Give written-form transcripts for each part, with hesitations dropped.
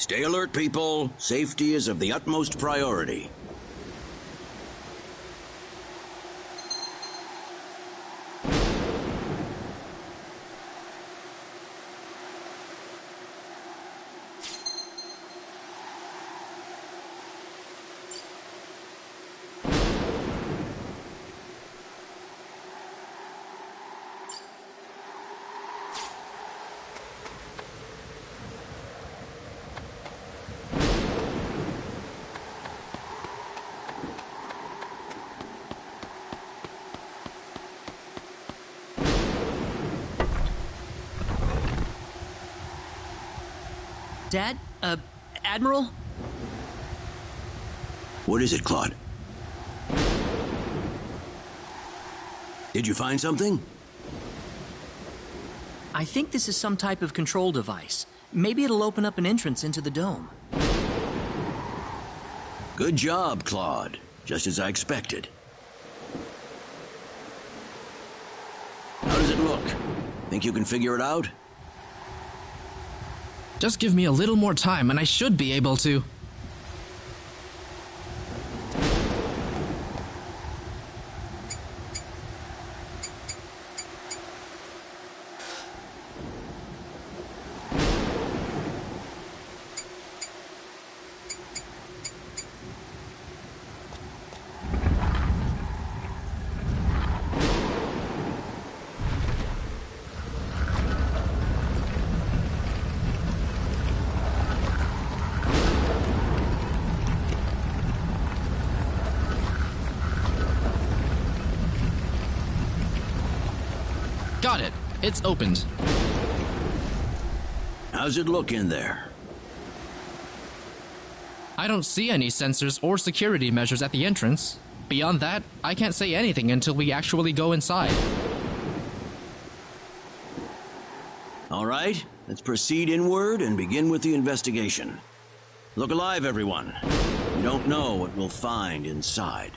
Stay alert, people. Safety is of the utmost priority. Dad? Admiral? What is it, Claude? Did you find something? I think this is some type of control device. Maybe it'll open up an entrance into the dome. Good job, Claude. Just as I expected. How does it look? Think you can figure it out? Just give me a little more time and I should be able to. Got it. It's opened. How's it look in there? I don't see any sensors or security measures at the entrance. Beyond that, I can't say anything until we actually go inside. All right, let's proceed inward and begin with the investigation. Look alive, everyone. You don't know what we'll find inside.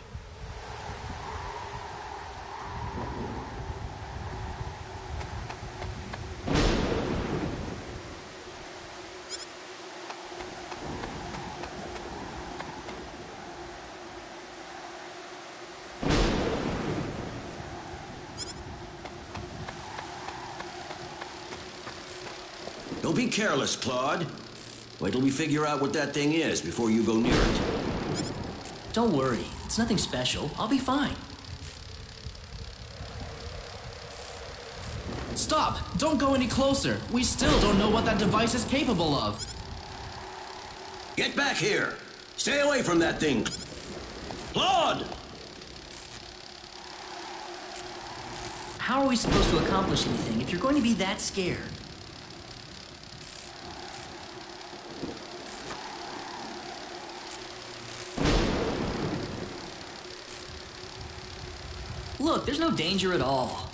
Don't be careless, Claude. Wait till we figure out what that thing is before you go near it. Don't worry. It's nothing special. I'll be fine. Stop! Don't go any closer! We still don't know what that device is capable of. Get back here! Stay away from that thing! Claude! How are we supposed to accomplish anything if you're going to be that scared? Look, there's no danger at all.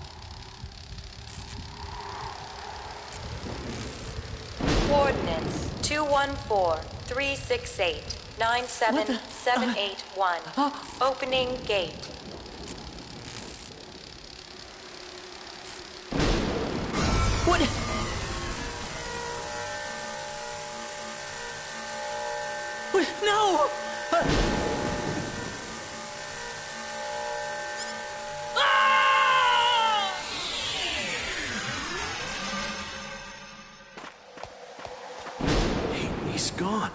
Coordinates 214-368-97781. Opening gate. What? What? No! He's gone.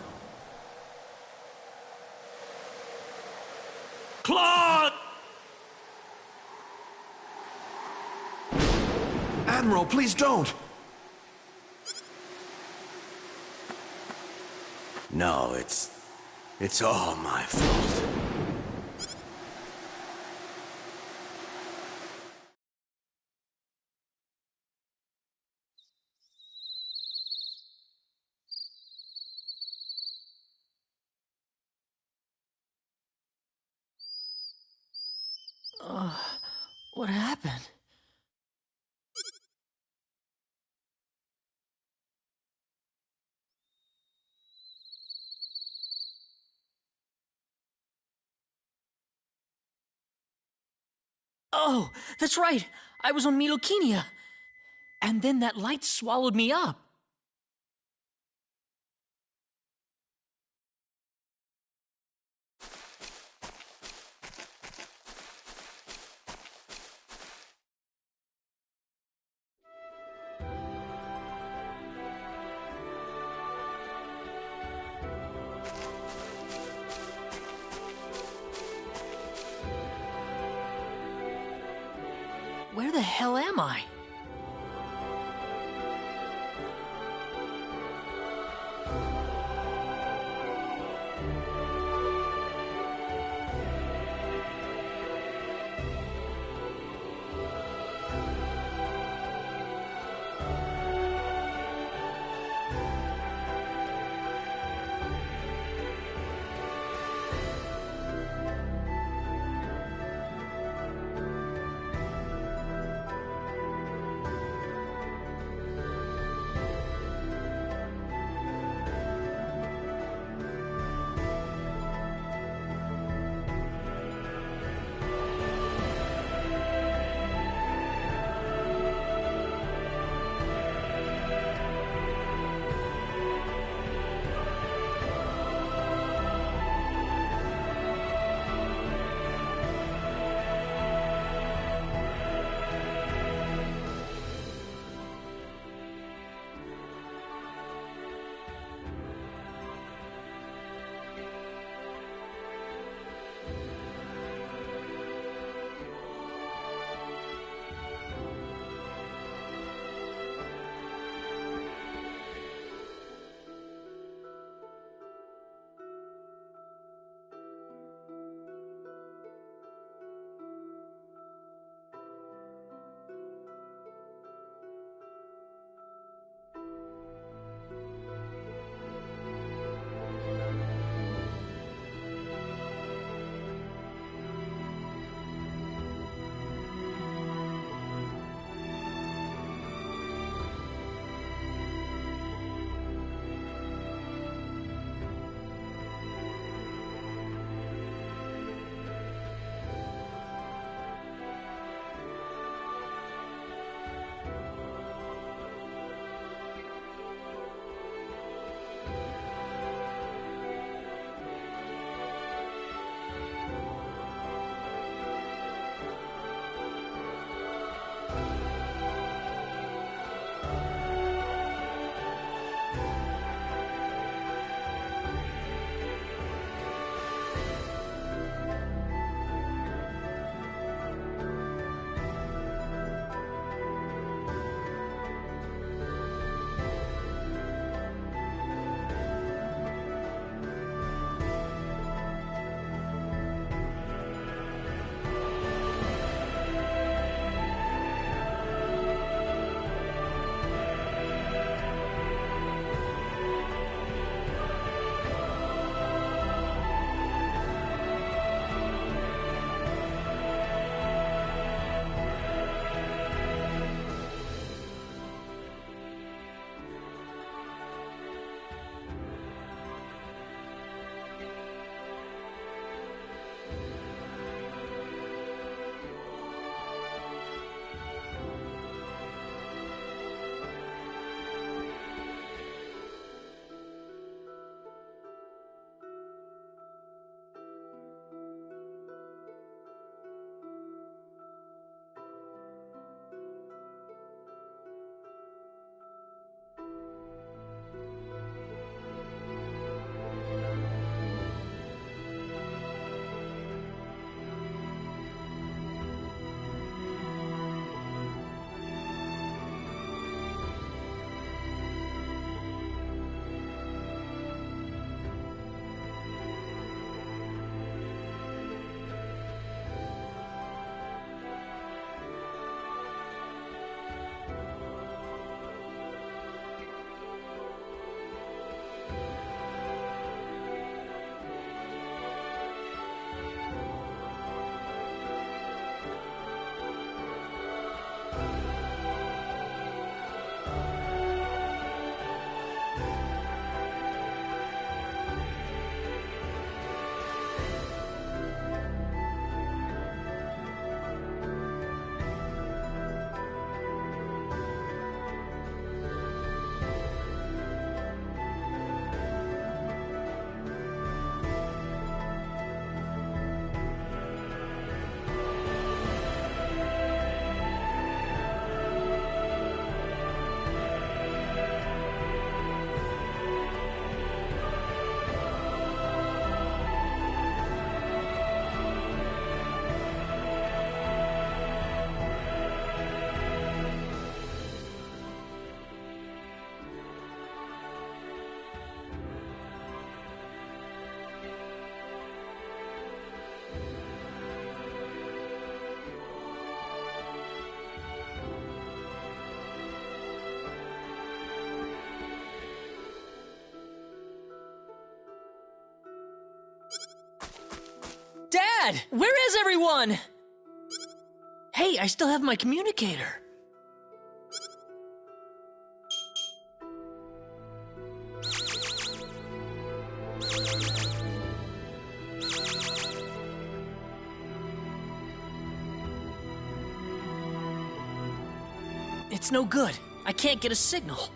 Claude! Admiral, please don't! No, it's all my fault. What happened? Oh, that's right. I was on Milokenia. And then that light swallowed me up. hell am I? Dad! Where is everyone? Hey, I still have my communicator. It's no good. I can't get a signal.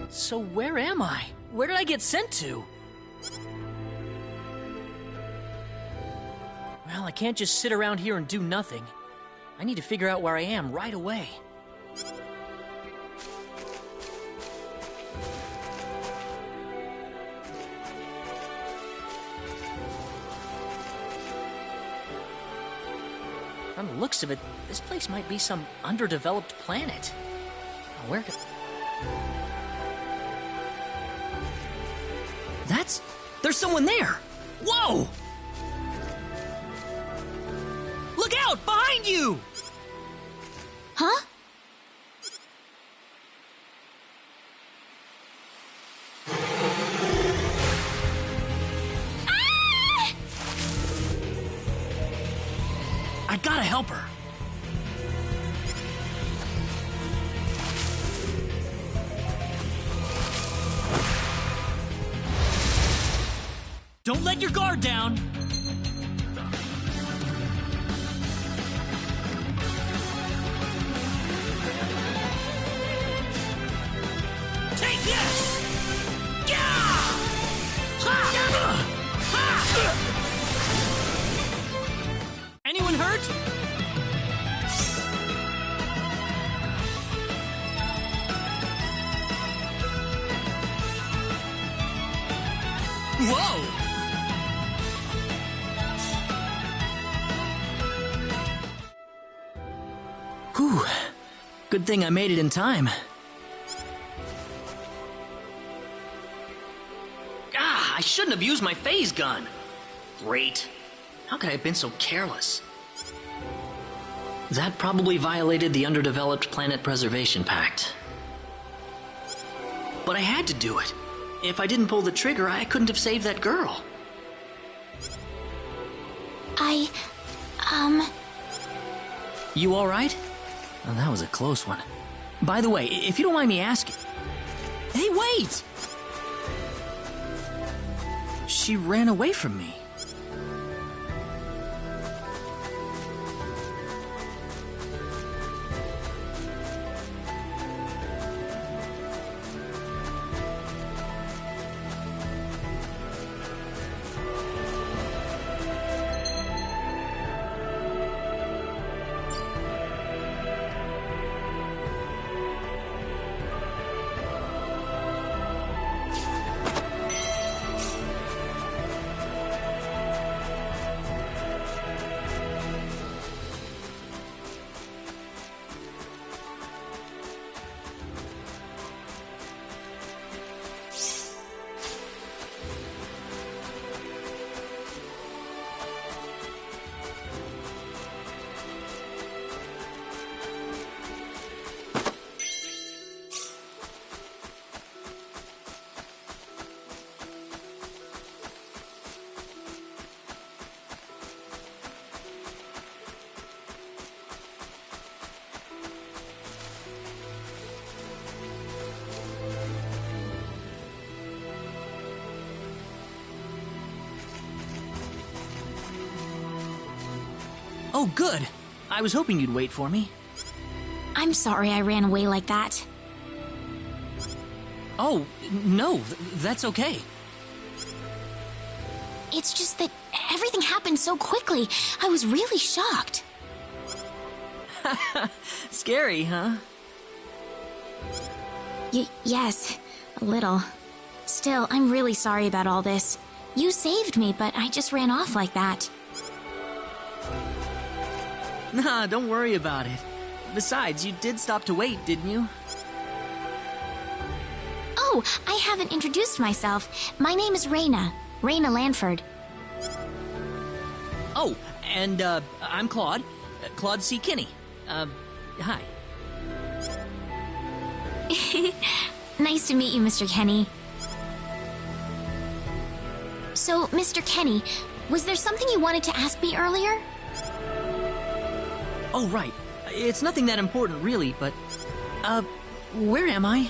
So where am I? Where did I get sent to? Well, I can't just sit around here and do nothing. I need to figure out where I am right away. From the looks of it, this place might be some underdeveloped planet. Now, where could... There's someone there! Whoa! Look out! Behind you! Huh? Ah! I gotta help her. Don't let your guard down. Take this! Gah! Ha! Ha! Anyone hurt? Whoa! Whew. Good thing I made it in time. I shouldn't have used my phase gun. Great. How could I have been so careless? That probably violated the Underdeveloped Planet Preservation Pact. But I had to do it. If I didn't pull the trigger, I couldn't have saved that girl. You all right? Oh, that was a close one. By the way, if you don't mind me asking... Hey, wait! She ran away from me. Oh, good. I was hoping you'd wait for me. I'm sorry I ran away like that. Oh, no, that's okay. It's just that everything happened so quickly. I was really shocked. Scary, huh? Yes, a little. Still, I'm really sorry about all this. You saved me, but I just ran off like that. Nah, don't worry about it. Besides, you did stop to wait, didn't you? Oh, I haven't introduced myself. My name is Reyna. Reyna Lanford. Oh, and, I'm Claude. Claude C. Kinney. Hi. Nice to meet you, Mr. Kenny. So, Mr. Kenny, was there something you wanted to ask me earlier? Oh, right. It's nothing that important, really, but... where am I?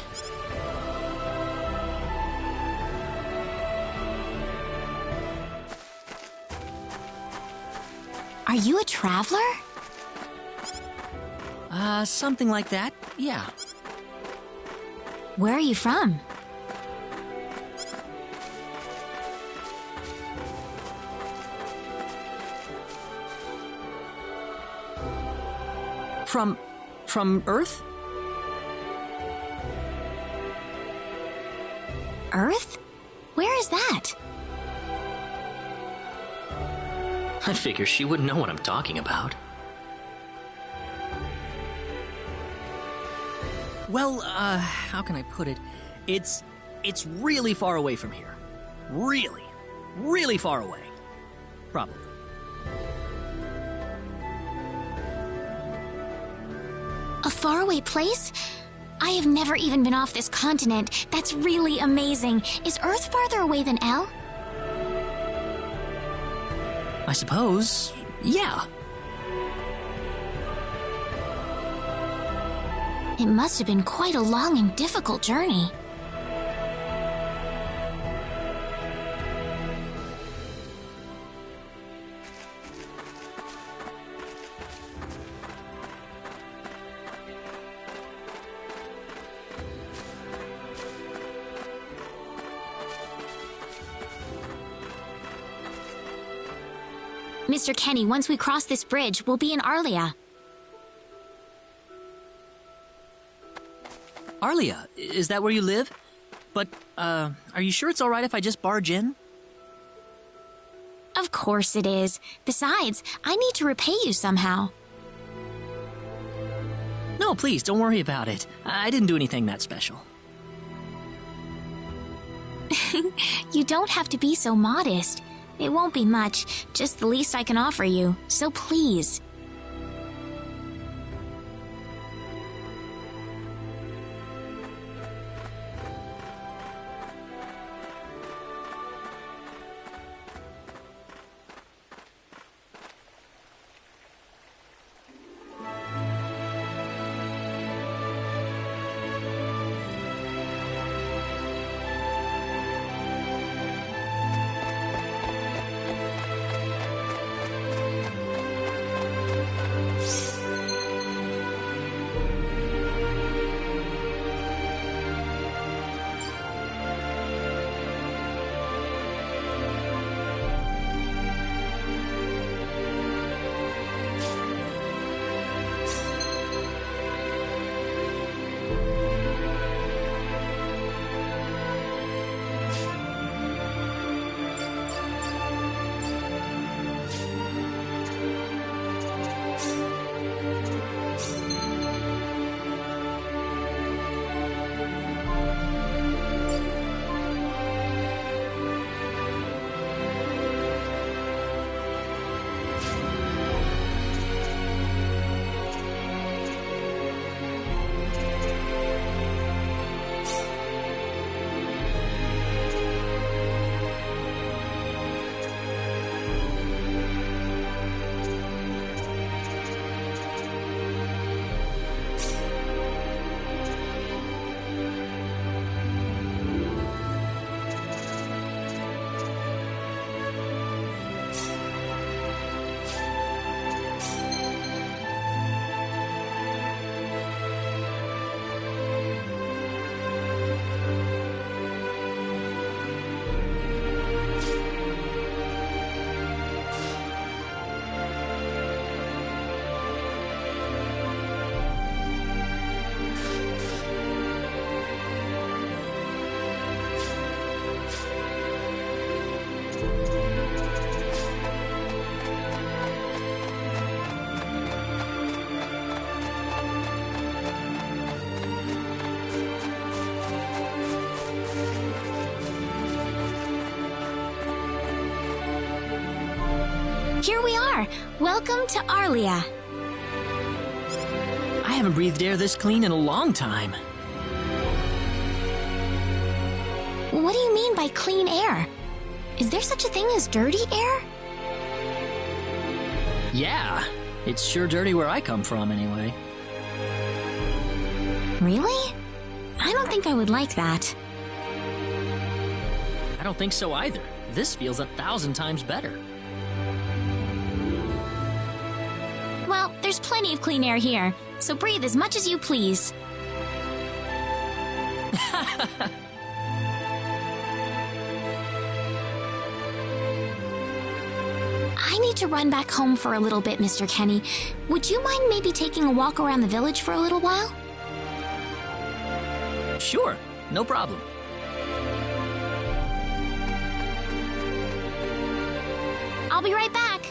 Are you a traveler? Something like that, yeah. Where are you from? From Earth? Earth? Where is that? I figure she wouldn't know what I'm talking about. Well, how can I put it? It's really far away from here. Really, really far away. Probably. A faraway place? I have never even been off this continent. That's really amazing. Is Earth farther away than L? I suppose, yeah. It must have been quite a long and difficult journey. Mr. Kenny, once we cross this bridge, we'll be in Arlia. Arlia, is that where you live? But, are you sure it's alright if I just barge in? Of course it is. Besides, I need to repay you somehow. No, please, don't worry about it. I didn't do anything that special. You don't have to be so modest. It won't be much, just the least I can offer you, so please. Here we are! Welcome to Arlia. I haven't breathed air this clean in a long time. What do you mean by clean air? Is there such a thing as dirty air? Yeah, it's sure dirty where I come from anyway. Really? I don't think I would like that. I don't think so either. This feels 1,000 times better. Well, there's plenty of clean air here, so breathe as much as you please. I need to run back home for a little bit, Mr. Kenny. Would you mind maybe taking a walk around the village for a little while? Sure, no problem. I'll be right back.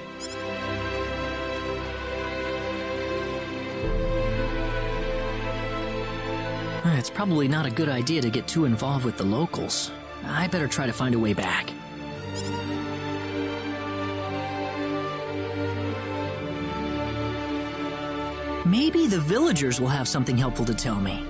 It's probably not a good idea to get too involved with the locals. I better try to find a way back. Maybe the villagers will have something helpful to tell me.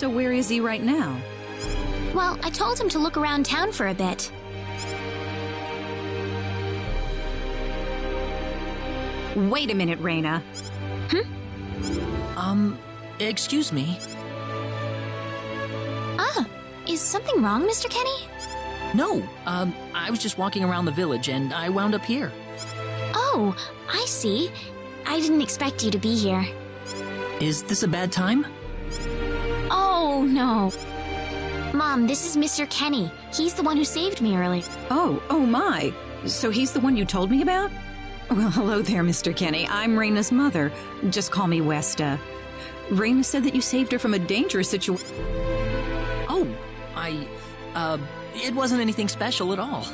So where is he right now? Well, I told him to look around town for a bit. Wait a minute, Raina. Excuse me. Ah, is something wrong, Mr. Kenny? No, I was just walking around the village and I wound up here. Oh, I see. I didn't expect you to be here. Is this a bad time? Oh, no. Mom, this is Mr. Kenny. He's the one who saved me earlier. Oh my. So he's the one you told me about? Well, hello there, Mr. Kenny. I'm Raina's mother. Just call me Westa. Raina said that you saved her from a dangerous situation. Oh, it wasn't anything special at all.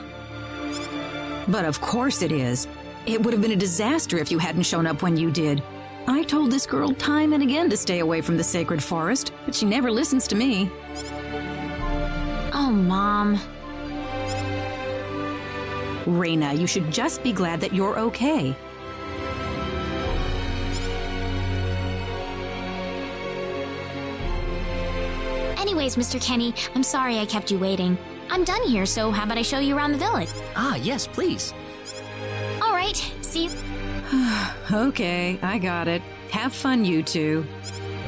But of course it is. It would have been a disaster if you hadn't shown up when you did. I told this girl time and again to stay away from the sacred forest, but she never listens to me. Oh, Mom. Raina, you should just be glad that you're okay. Anyways, Mr. Kenny, I'm sorry I kept you waiting. I'm done here, so how about I show you around the village? Ah, yes, please. All right, see you. Okay, I got it. Have fun, you two.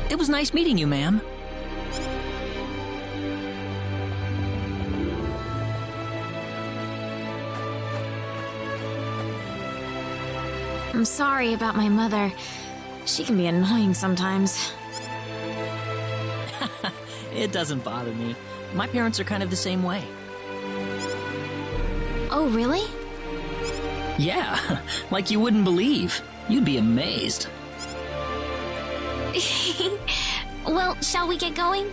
It was nice meeting you, ma'am. I'm sorry about my mother. She can be annoying sometimes. It doesn't bother me. My parents are kind of the same way. Oh, really? Yeah, like you wouldn't believe. You'd be amazed. Well, shall we get going?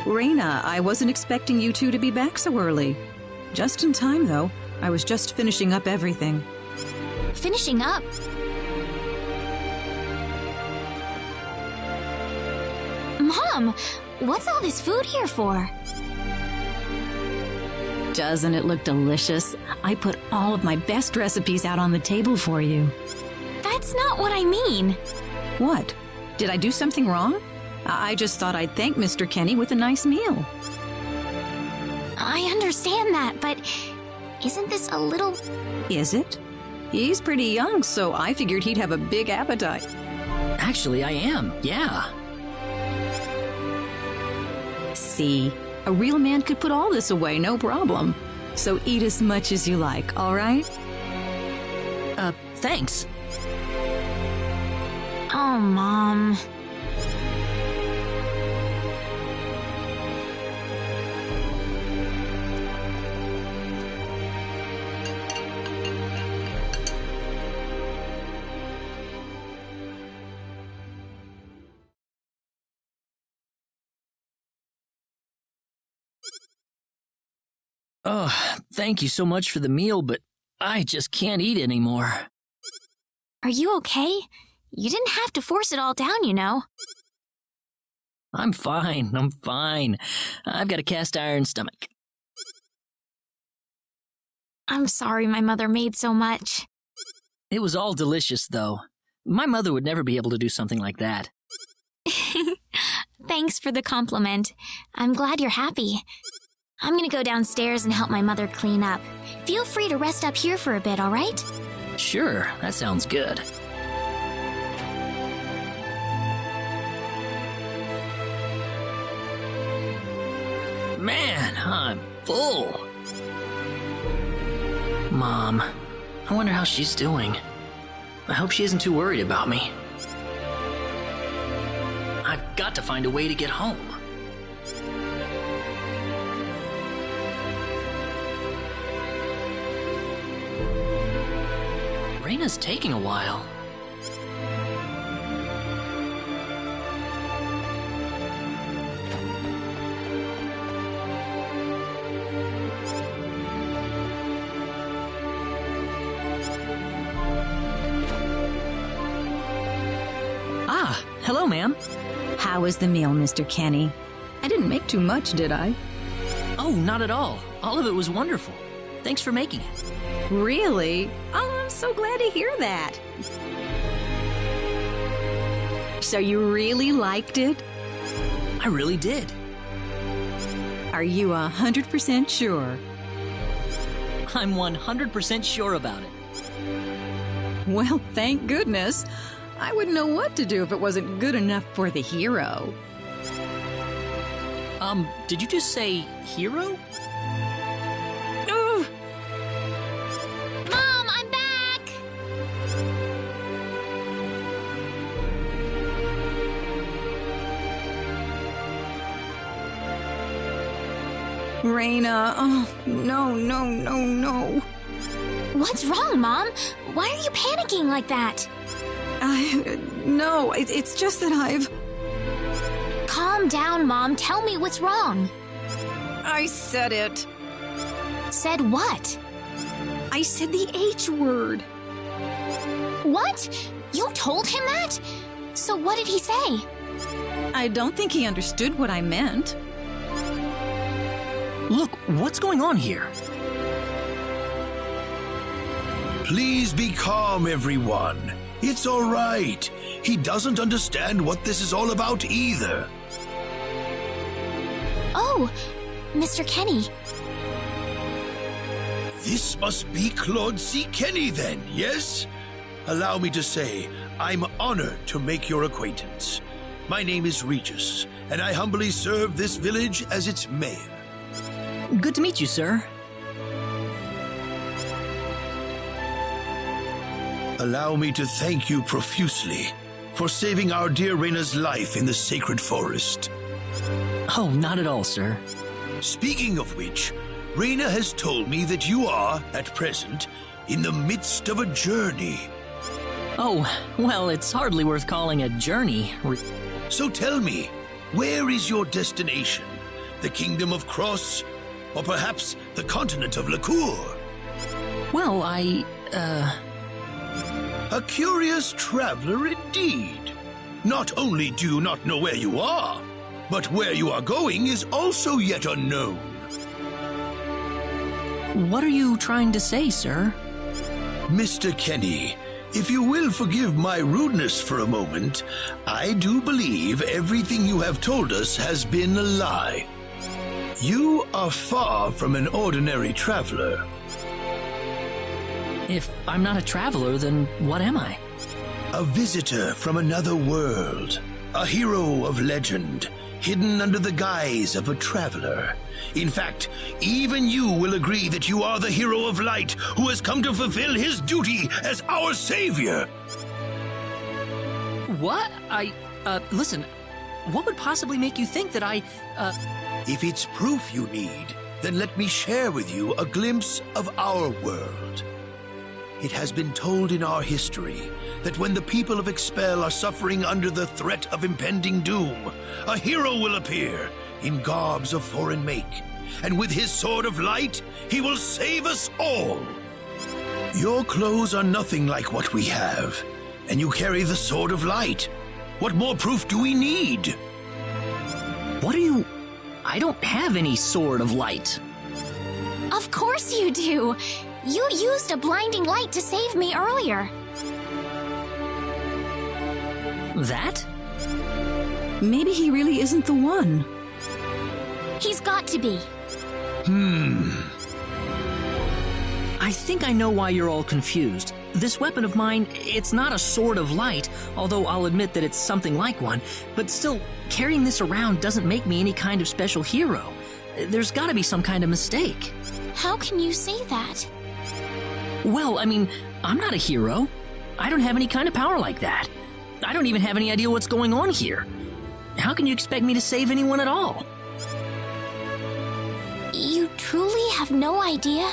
Reina, I wasn't expecting you two to be back so early. Just in time, though. I was just finishing up everything. Finishing up? Mom, what's all this food here for? Doesn't it look delicious? I put all of my best recipes out on the table for you. That's not what I mean. What? Did I do something wrong? I just thought I'd thank Mr. Kenny with a nice meal. I understand that, but isn't this a little... Is it? He's pretty young, so I figured he'd have a big appetite. Actually, I am, yeah. See, a real man could put all this away, no problem. So eat as much as you like, all right? Thanks. Oh, Mom. Oh, thank you so much for the meal, but I just can't eat anymore. Are you okay? You didn't have to force it all down, you know. I'm fine. I've got a cast iron stomach. I'm sorry my mother made so much. It was all delicious, though. My mother would never be able to do something like that. Thanks for the compliment. I'm glad you're happy. I'm gonna go downstairs and help my mother clean up. Feel free to rest up here for a bit, all right? Sure, that sounds good. Man, I'm full. Mom, I wonder how she's doing. I hope she isn't too worried about me. I've got to find a way to get home. Reina's taking a while. Ah, hello, ma'am. How was the meal, Mr. Kenny? I didn't make too much, did I? Oh, not at all. All of it was wonderful. Thanks for making it. Really? Oh, I'm so glad to hear that. So you really liked it? I really did. Are you 100% sure? I'm 100% sure about it. Well, thank goodness. I wouldn't know what to do if it wasn't good enough for the hero. Did you just say hero? Mom, I'm back! Reina, oh, no. What's wrong, Mom? Why are you panicking like that? No, it's just that I've... Calm down, Mom. Tell me what's wrong. I said it. Said what? I said the H word. What? You told him that? So what did he say? I don't think he understood what I meant. Look, what's going on here? Please be calm, everyone. It's all right. He doesn't understand what this is all about either. Oh, Mr. Kenny. This must be Claude C. Kenny then, yes? Allow me to say, I'm honored to make your acquaintance. My name is Regis, and I humbly serve this village as its mayor. Good to meet you, sir. Allow me to thank you profusely for saving our dear Reina's life in the sacred forest. Oh, not at all, sir. Speaking of which, Reina has told me that you are, at present, in the midst of a journey. Oh, well, it's hardly worth calling a journey. So tell me, where is your destination? The kingdom of Cross? Or perhaps the continent of Lacour? Well, A curious traveler indeed. Not only do you not know where you are, but where you are going is also yet unknown. What are you trying to say, sir? Mr. Kenny, if you will forgive my rudeness for a moment, I do believe everything you have told us has been a lie. You are far from an ordinary traveler. If I'm not a traveler, then what am I? A visitor from another world. A hero of legend, hidden under the guise of a traveler. In fact, even you will agree that you are the hero of light who has come to fulfill his duty as our savior. What? Listen, what would possibly make you think that If it's proof you need, then let me share with you a glimpse of our world. It has been told in our history that when the people of Expel are suffering under the threat of impending doom, a hero will appear in garbs of foreign make, and with his sword of light, he will save us all. Your clothes are nothing like what we have, and you carry the sword of light. What more proof do we need? What are you... I don't have any sword of light. Of course you do. You used a blinding light to save me earlier. That? Maybe he really isn't the one. He's got to be. I think I know why you're all confused. This weapon of mine, it's not a sword of light, although I'll admit that it's something like one, but still, carrying this around doesn't make me any kind of special hero. There's gotta be some kind of mistake. How can you say that? Well, I mean, I'm not a hero. I don't have any kind of power like that. I don't even have any idea what's going on here. How can you expect me to save anyone at all? You truly have no idea?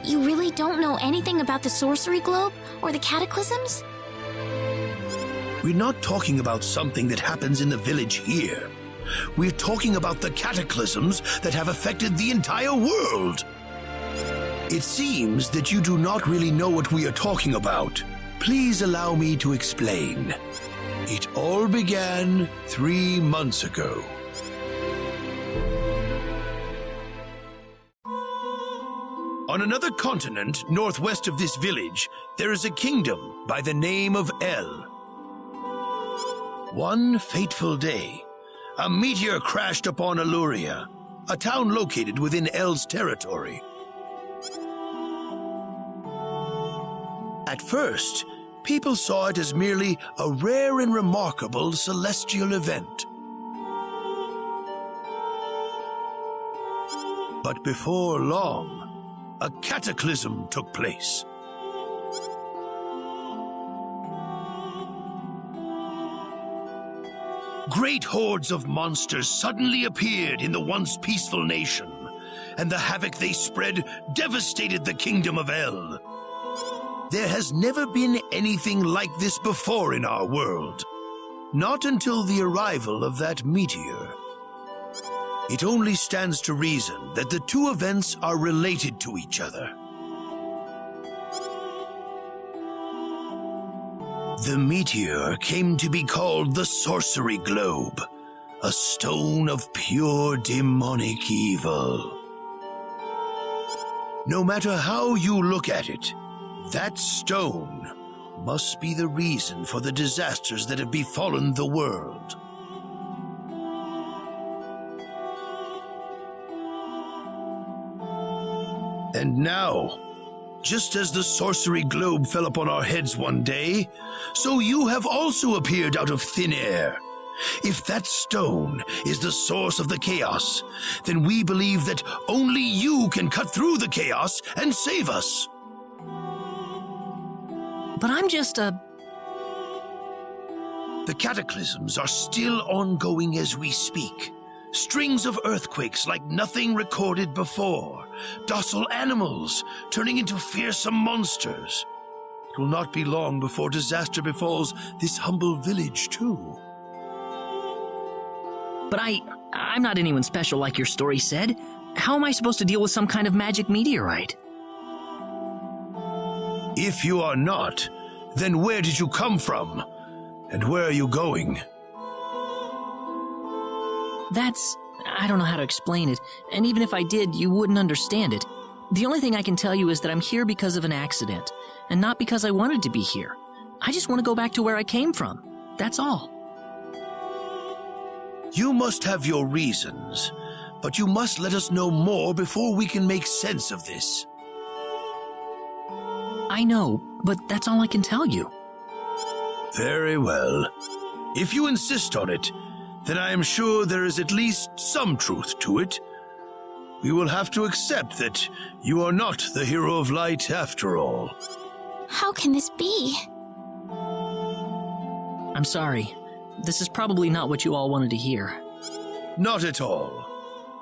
You really don't know anything about the sorcery globe or the cataclysms? We're not talking about something that happens in the village here. We're talking about the cataclysms that have affected the entire world. It seems that you do not really know what we are talking about. Please allow me to explain. It all began 3 months ago. On another continent, northwest of this village, there is a kingdom by the name of El. One fateful day, a meteor crashed upon Aluria, a town located within El's territory. At first, people saw it as merely a rare and remarkable celestial event. But before long, a cataclysm took place. Great hordes of monsters suddenly appeared in the once peaceful nation, and the havoc they spread devastated the kingdom of El. There has never been anything like this before in our world, not until the arrival of that meteor. It only stands to reason that the two events are related to each other. The meteor came to be called the Sorcery Globe, a stone of pure demonic evil. No matter how you look at it, that stone must be the reason for the disasters that have befallen the world. And now, just as the sorcery globe fell upon our heads one day, so you have also appeared out of thin air. If that stone is the source of the chaos, then we believe that only you can cut through the chaos and save us. But I'm just a... The cataclysms are still ongoing as we speak. Strings of earthquakes like nothing recorded before. Docile animals turning into fearsome monsters. It will not be long before disaster befalls this humble village, too. But I'm not anyone special like your story said. How am I supposed to deal with some kind of magic meteorite? If you are not, then where did you come from? And where are you going? I don't know how to explain it, and even if I did, you wouldn't understand it. The only thing I can tell you is that I'm here because of an accident, and not because I wanted to be here. I just want to go back to where I came from. That's all. You must have your reasons, but you must let us know more before we can make sense of this. I know, but that's all I can tell you. Very well. If you insist on it, then I am sure there is at least some truth to it. We will have to accept that you are not the hero of light after all. How can this be? I'm sorry. This is probably not what you all wanted to hear. Not at all.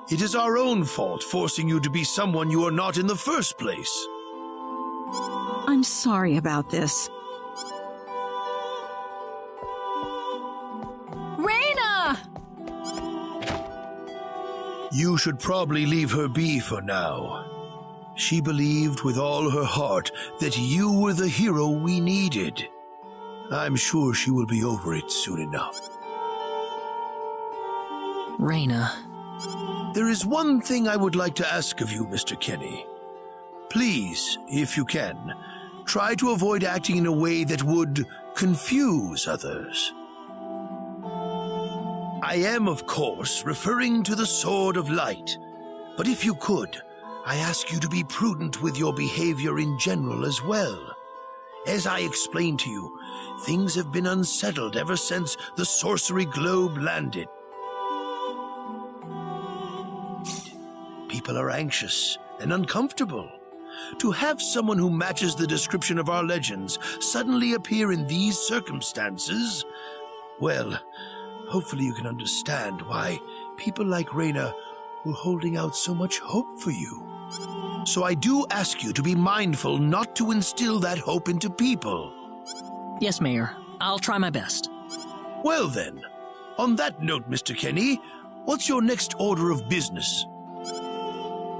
It is our own fault forcing you to be someone you are not in the first place. I'm sorry about this. Raina! You should probably leave her be for now. She believed with all her heart that you were the hero we needed. I'm sure she will be over it soon enough. Raina. There is one thing I would like to ask of you, Mr. Kenny. Please, if you can, try to avoid acting in a way that would confuse others. I am, of course, referring to the Sword of Light, but if you could, I ask you to be prudent with your behavior in general as well. As I explained to you, things have been unsettled ever since the Sorcery Globe landed. People are anxious and uncomfortable. To have someone who matches the description of our legends suddenly appear in these circumstances, well, hopefully you can understand why people like Raina were holding out so much hope for you. So I do ask you to be mindful not to instill that hope into people. Yes, Mayor. I'll try my best. Well then, on that note, Mr. Kenny, what's your next order of business?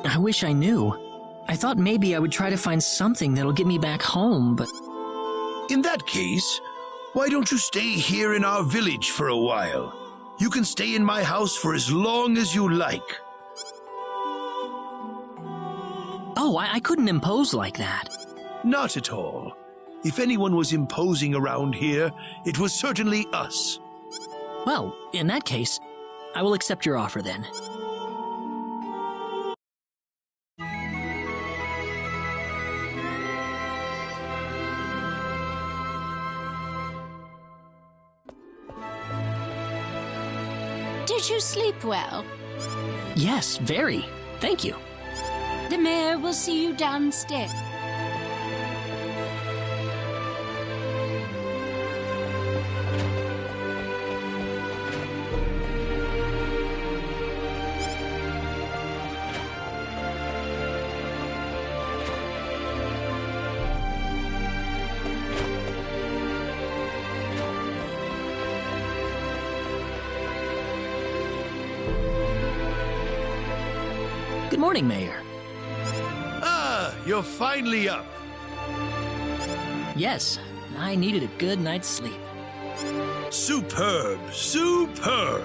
I wish I knew. I thought maybe I would try to find something that'll get me back home, but... In that case, why don't you stay here in our village for a while? You can stay in my house for as long as you like. Oh, I couldn't impose like that. Not at all. If anyone was imposing around here, it was certainly us. Well, in that case, I will accept your offer then. Did you sleep well? Yes, very. Thank you. The mayor will see you downstairs. Good morning, Mayor. Ah, you're finally up. Yes, I needed a good night's sleep. Superb, superb.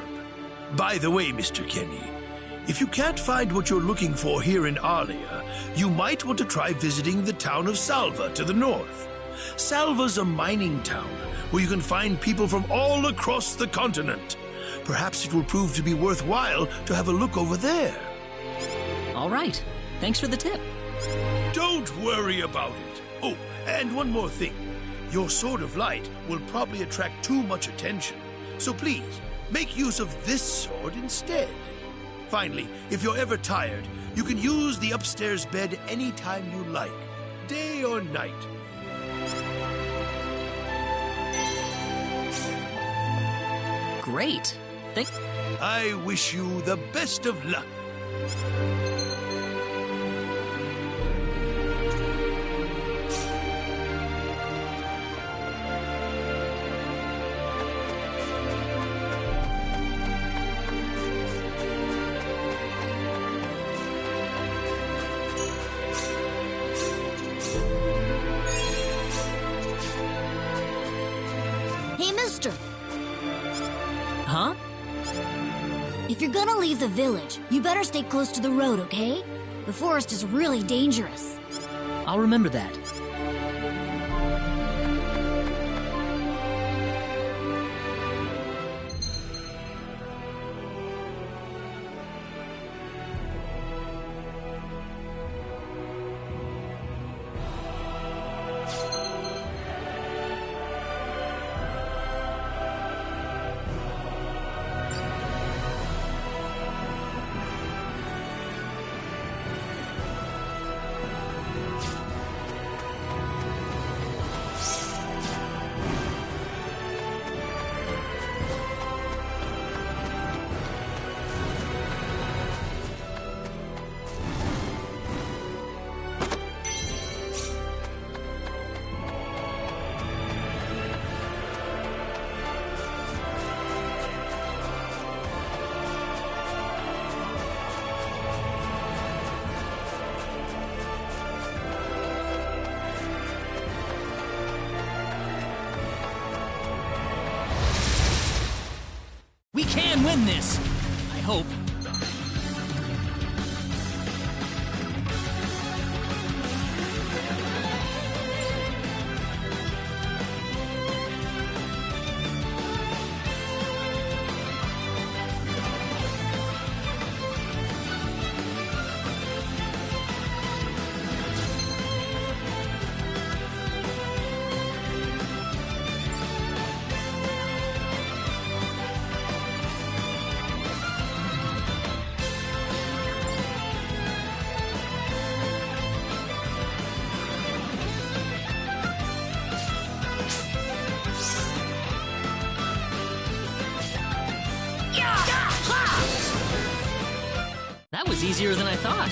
By the way, Mr. Kenny, if you can't find what you're looking for here in Arlia, you might want to try visiting the town of Salva to the north. Salva's a mining town where you can find people from all across the continent. Perhaps it will prove to be worthwhile to have a look over there. All right. Thanks for the tip. Don't worry about it. Oh, and one more thing. Your Sword of Light will probably attract too much attention, so please, make use of this sword instead. Finally, if you're ever tired, you can use the upstairs bed anytime you like, day or night. Great. I wish you the best of luck. Hey, mister. Huh? If you're gonna leave the village, you better stay close to the road, okay? The forest is really dangerous. I'll remember that. We can win this! I hope. That was easier than I thought.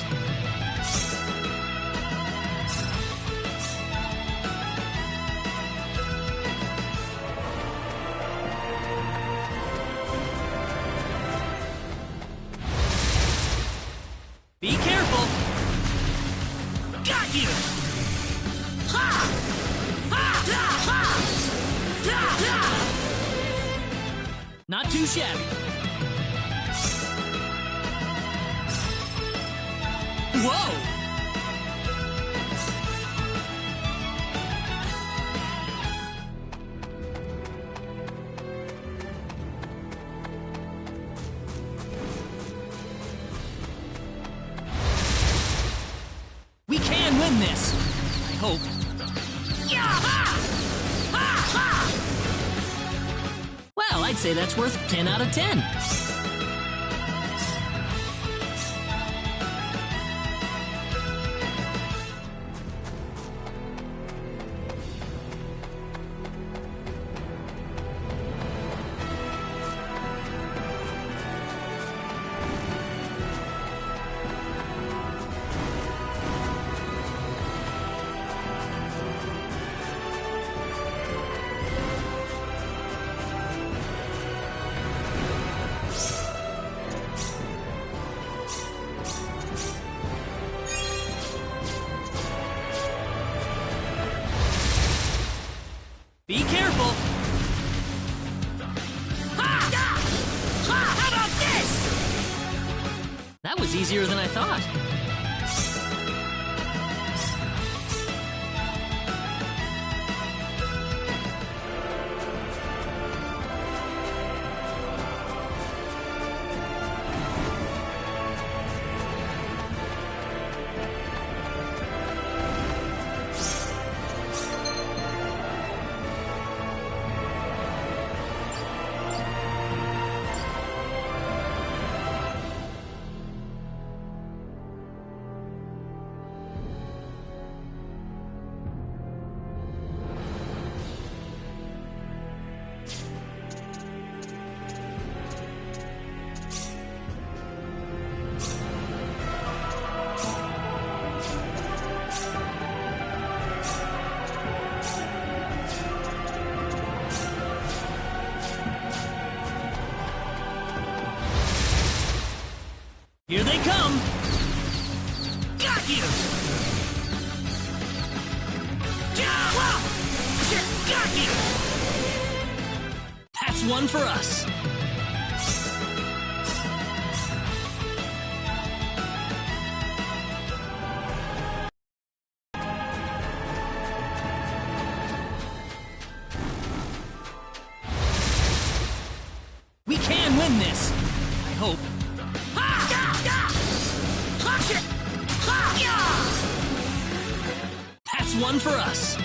Be careful! Got you! Ha! Ha! Da! Ha! Da! Da! Not too shabby. Whoa! We can win this! I hope. Yeah-ha! Ha-ha! Well, I'd say that's worth 10 out of 10. Be careful! Ha! Da! Ha! How about this? That was easier than I thought. Here they come! Got you! Got you! one for us. We can win this. I hope. That's one for us.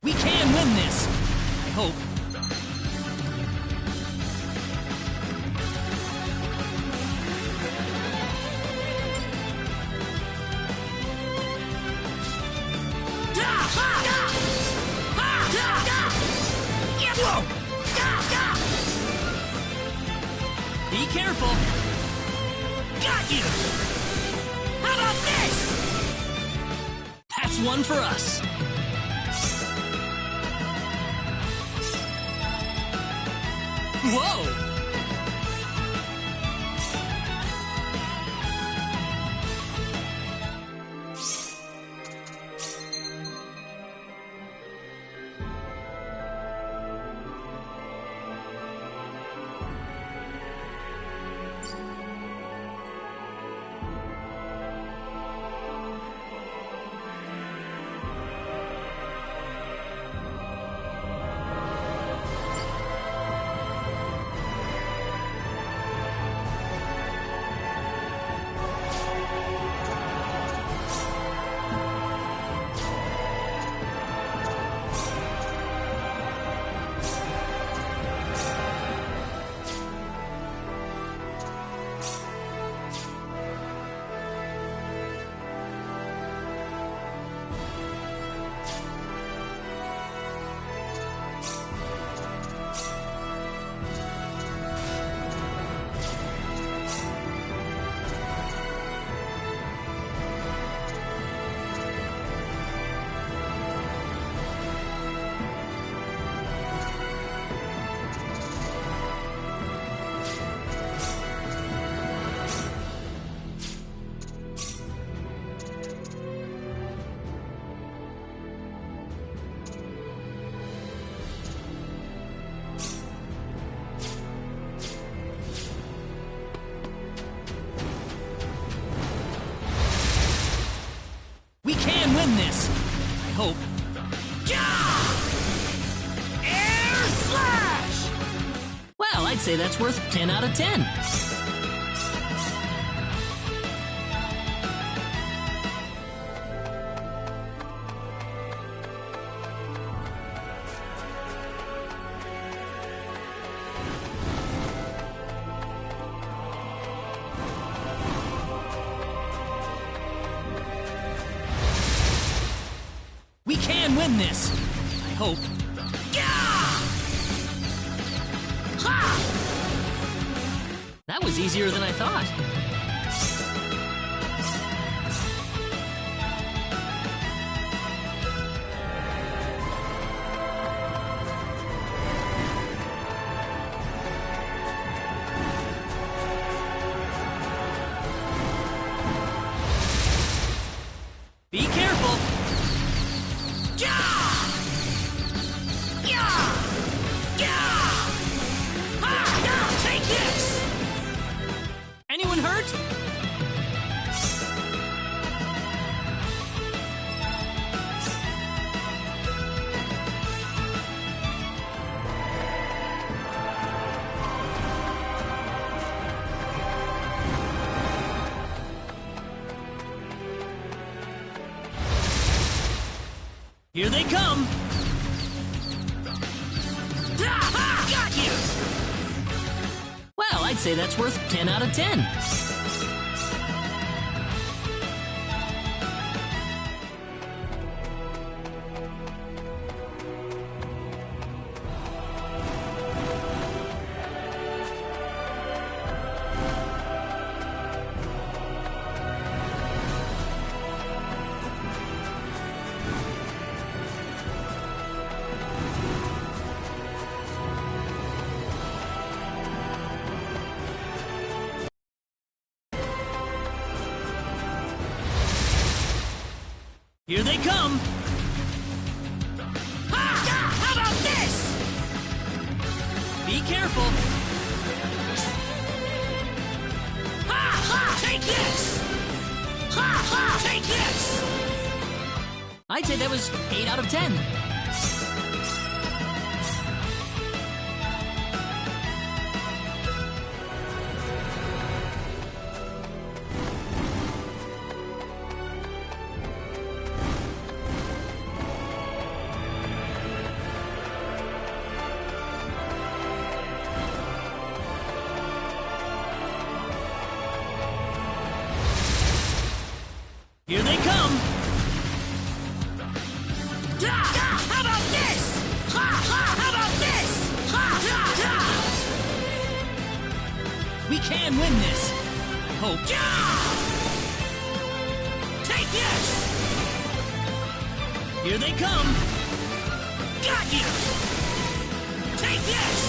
We can win this. I hope. Be careful. Got you. How about this? That's one for us. Whoa! We can win this. I hope. Air slash! Well, I'd say that's worth 10 out of 10. We can win this. I hope. That was easier than I thought. Be careful. Take this! Anyone hurt? Here they come! Got you! Well, I'd say that's worth 10 out of 10. Here they come! Ha! How about this? Be careful! Ha! Ha! Take this! Ha! Ha! Take this! I'd say that was 8 out of 10. Here they come! How about this? Ha! Ha! How about this? Ha! Ha! Ha! We can win this! I hope. Take this! Here they come! Got you! Take this!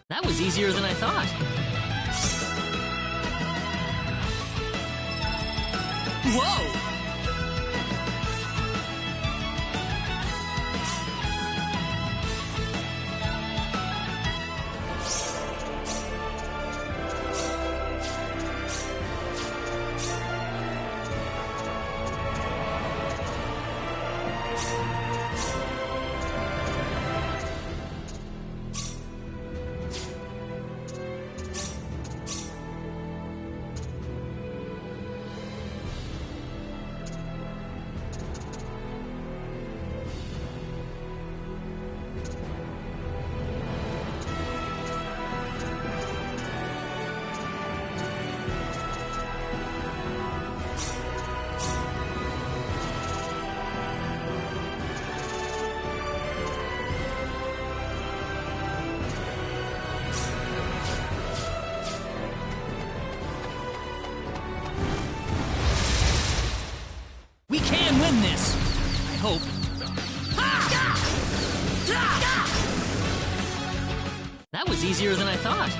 That was easier than I thought. Whoa! We can win this! I hope. That was easier than I thought.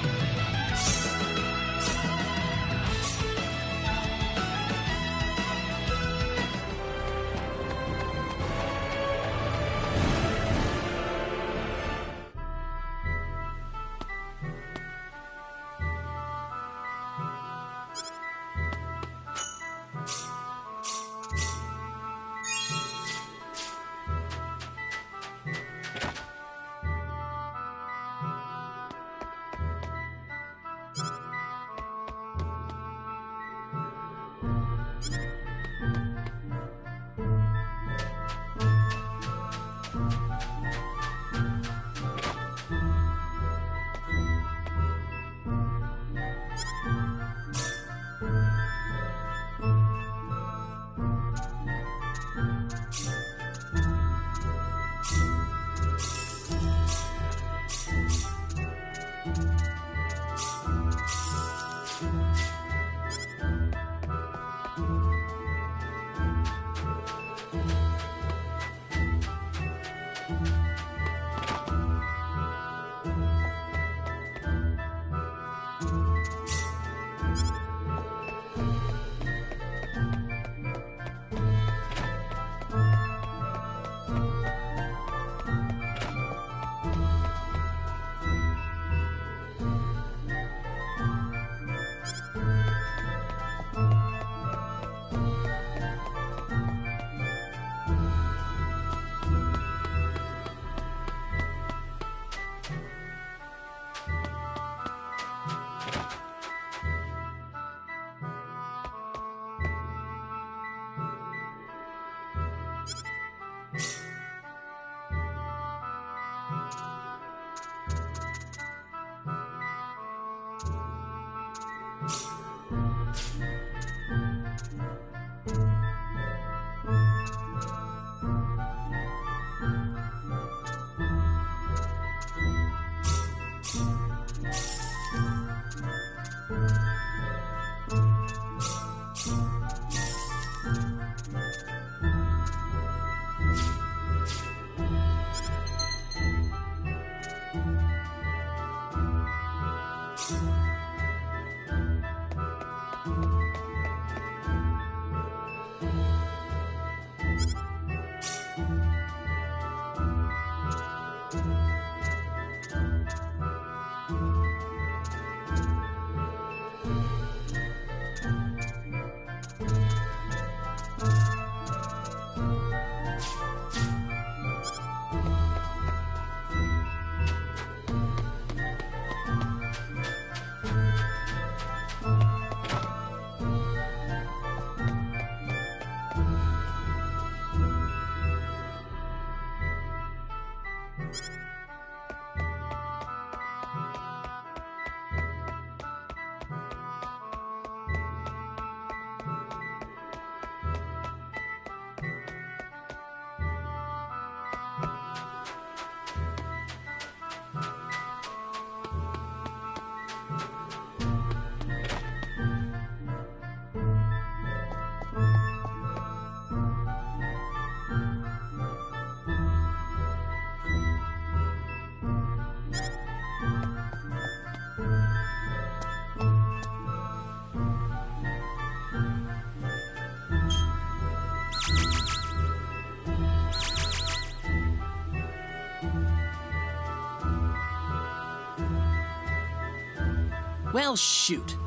Well, shoot.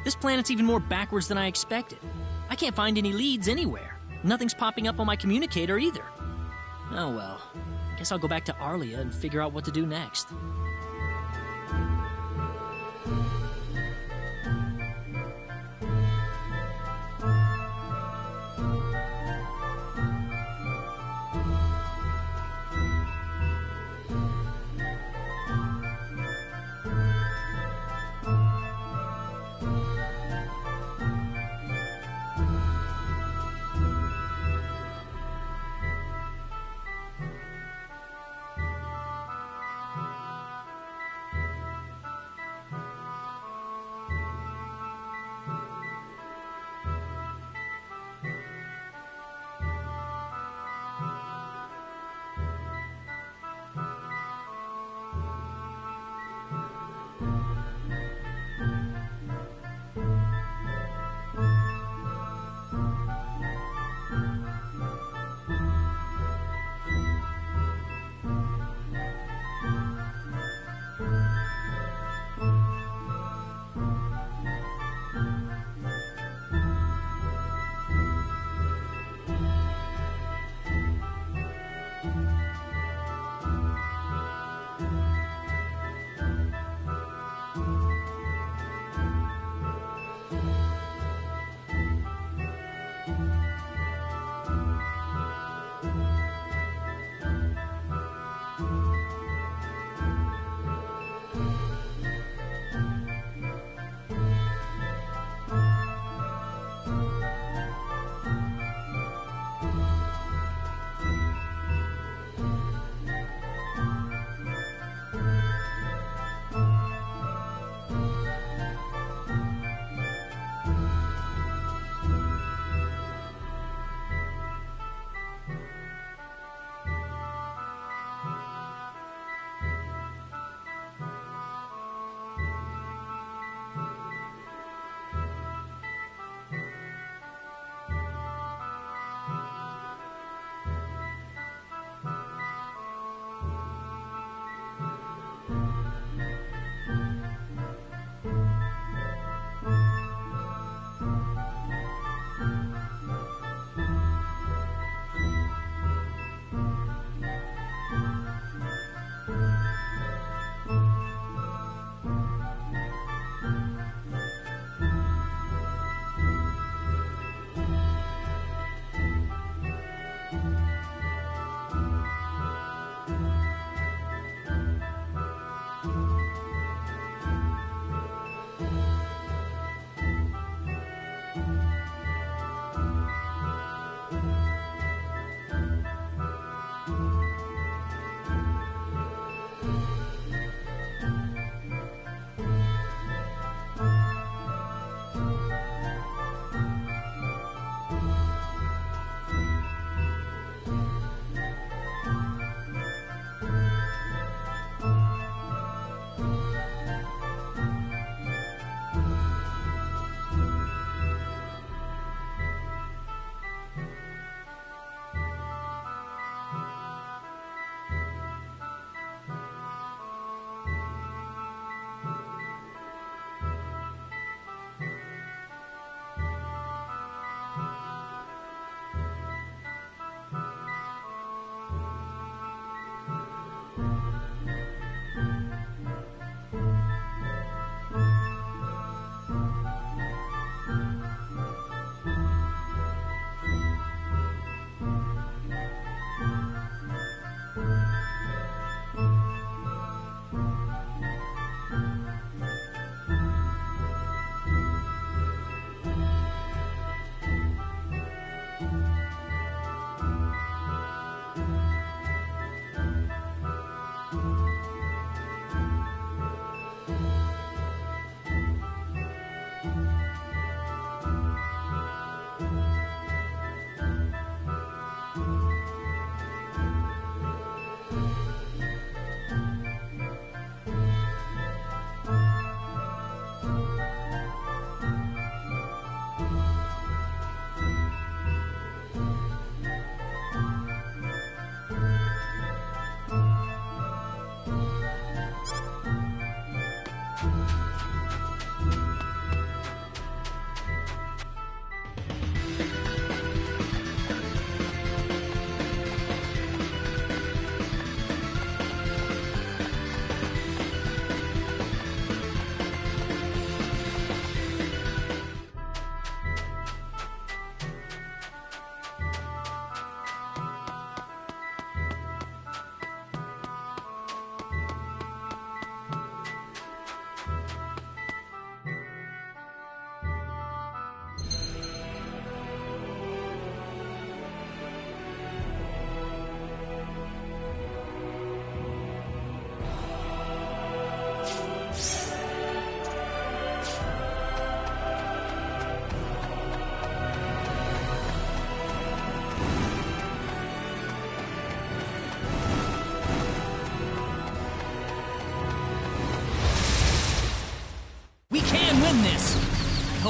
This planet's even more backwards than I expected. I can't find any leads anywhere. Nothing's popping up on my communicator either. Oh well. Guess I'll go back to Arlia and figure out what to do next.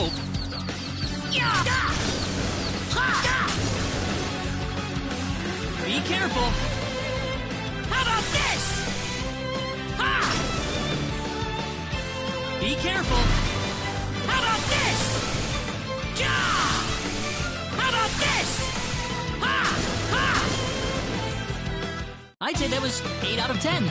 hope. Be careful. How about this? Ha! Be careful. How about this? Yeah! How about this? Ha! Ha! I'd say that was 8 out of 10.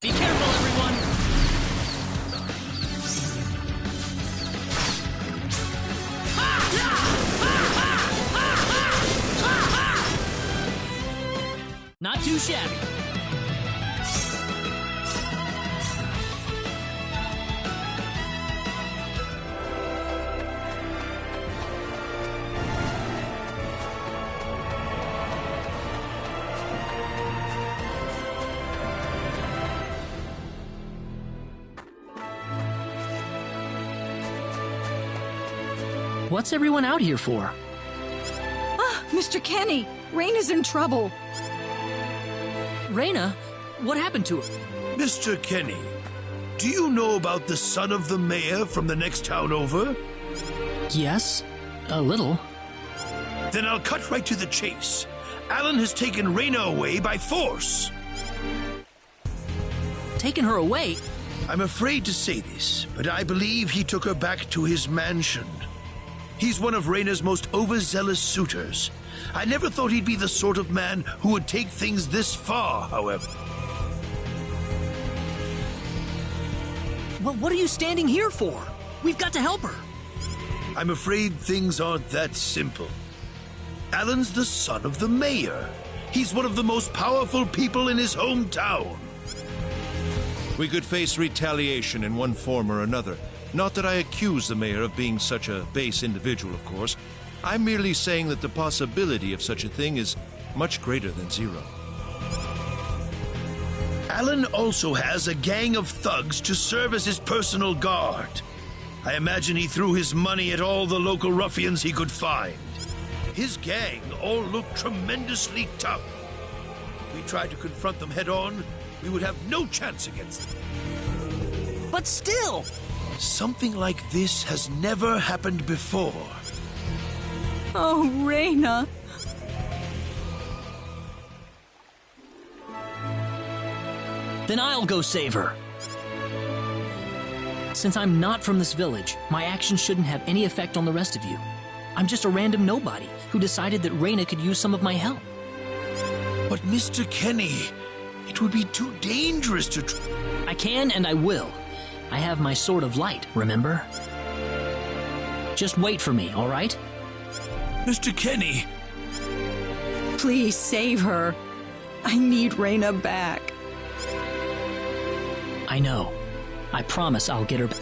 Be careful, everyone! Not too shabby. What's everyone out here for? Ah, Mr. Kenny, Rain is in trouble. Reyna? What happened to her? Mr. Kenny, do you know about the son of the mayor from the next town over? Yes, a little. Then I'll cut right to the chase. Alan has taken Reyna away by force. Taken her away? I'm afraid to say this, but I believe he took her back to his mansion. He's one of Reyna's most overzealous suitors. I never thought he'd be the sort of man who would take things this far, however. Well, what are you standing here for? We've got to help her. I'm afraid things aren't that simple. Alan's the son of the mayor. He's one of the most powerful people in his hometown. We could face retaliation in one form or another. Not that I accuse the mayor of being such a base individual, of course. I'm merely saying that the possibility of such a thing is much greater than zero. Alan also has a gang of thugs to serve as his personal guard. I imagine he threw his money at all the local ruffians he could find. His gang all look tremendously tough. If we tried to confront them head-on, we would have no chance against them. But still! Something like this has never happened before. Oh, Reyna. Then I'll go save her. Since I'm not from this village, my actions shouldn't have any effect on the rest of you. I'm just a random nobody who decided that Reyna could use some of my help. But Mr. Kenny, it would be too dangerous to I can and I will. I have my sword of light, remember? Just wait for me, all right? Mr. Kenny! Please save her. I need Reyna back. I know. I promise I'll get her back.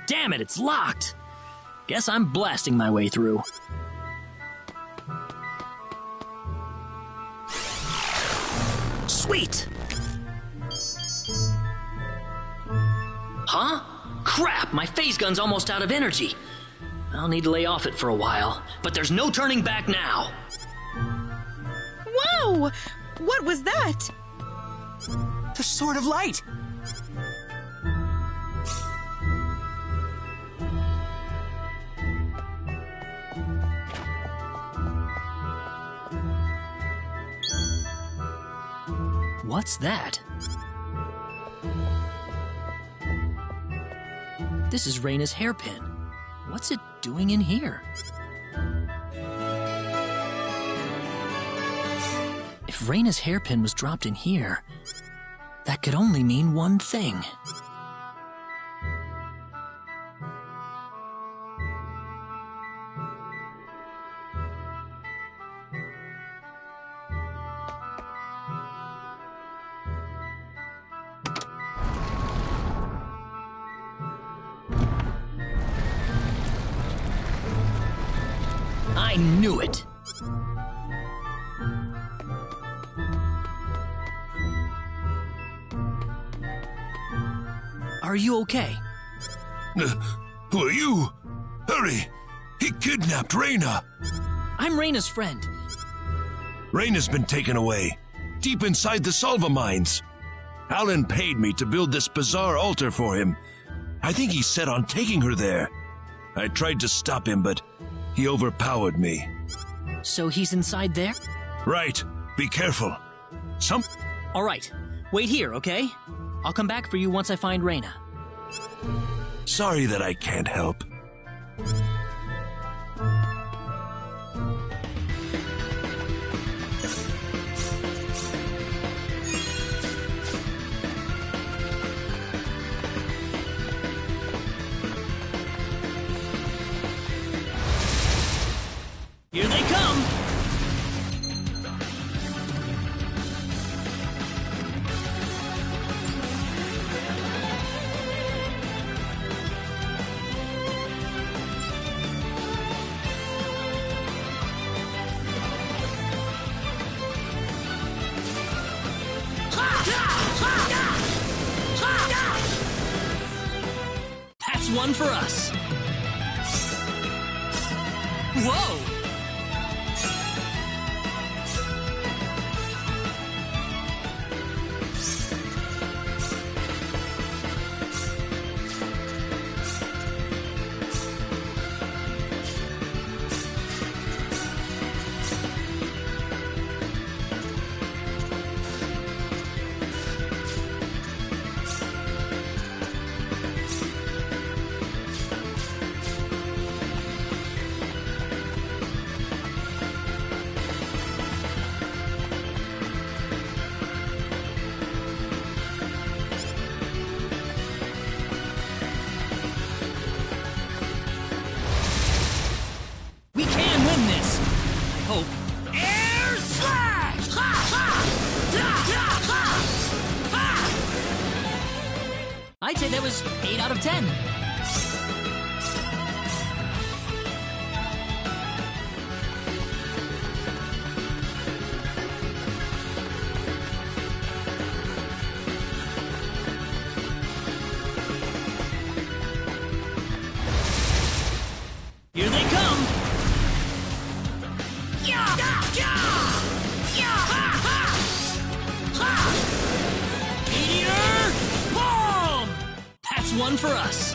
Damn it, it's locked! Guess I'm blasting my way through. Sweet! Huh? Crap, my phase gun's almost out of energy. I'll need to lay off it for a while, but there's no turning back now. Whoa! What was that? The Sword of Light! What's that? This is Reyna's hairpin. What's it doing in here? If Reyna's hairpin was dropped in here, that could only mean one thing. I knew it! Are you okay? Who are you? Hurry! He kidnapped Reyna! I'm Reyna's friend. Reyna's been taken away, deep inside the Salva mines. Alan paid me to build this bizarre altar for him. I think he's set on taking her there. I tried to stop him, but he overpowered me. So he's inside there? Right. Be careful. All right. Wait here, okay? I'll come back for you once I find Reyna. Sorry that I can't help. Here they come! That's one for us! Whoa! Air slash! Ha ha! Da da ha! Ha! I'd say that was 8 out of 10. Here they come! Yeah! Yeah! Yeah! Ha ha! Ha! Meteor bomb! That's one for us.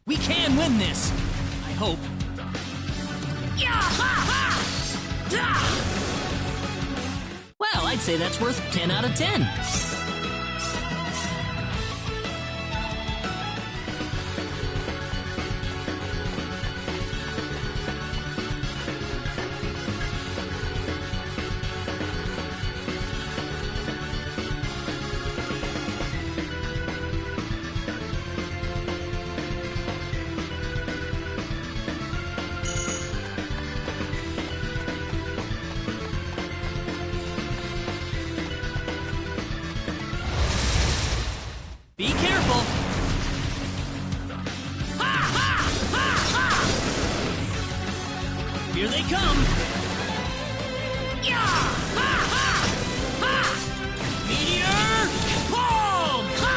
We can win this. I hope. Yeah! Ha ha! Da! Well, I'd say that's worth 10 out of 10. Yeah! Ha ha! Ha! Meteor! Boom! Ha!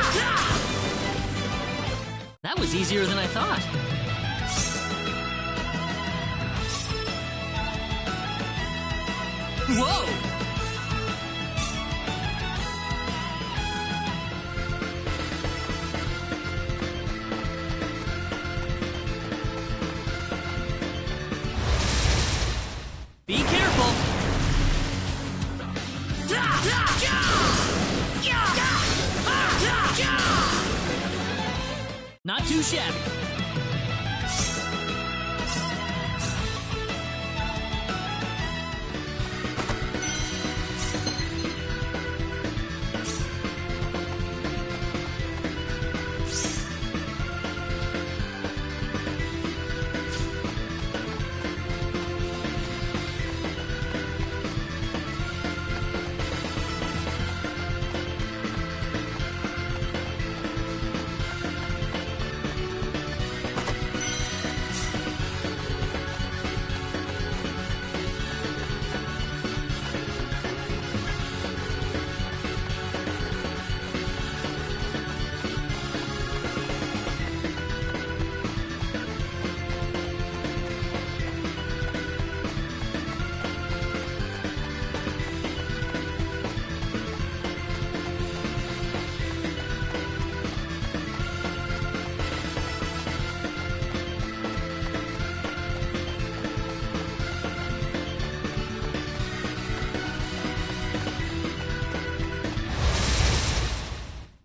That was easier than I thought. Whoa! Be careful! Not too shabby.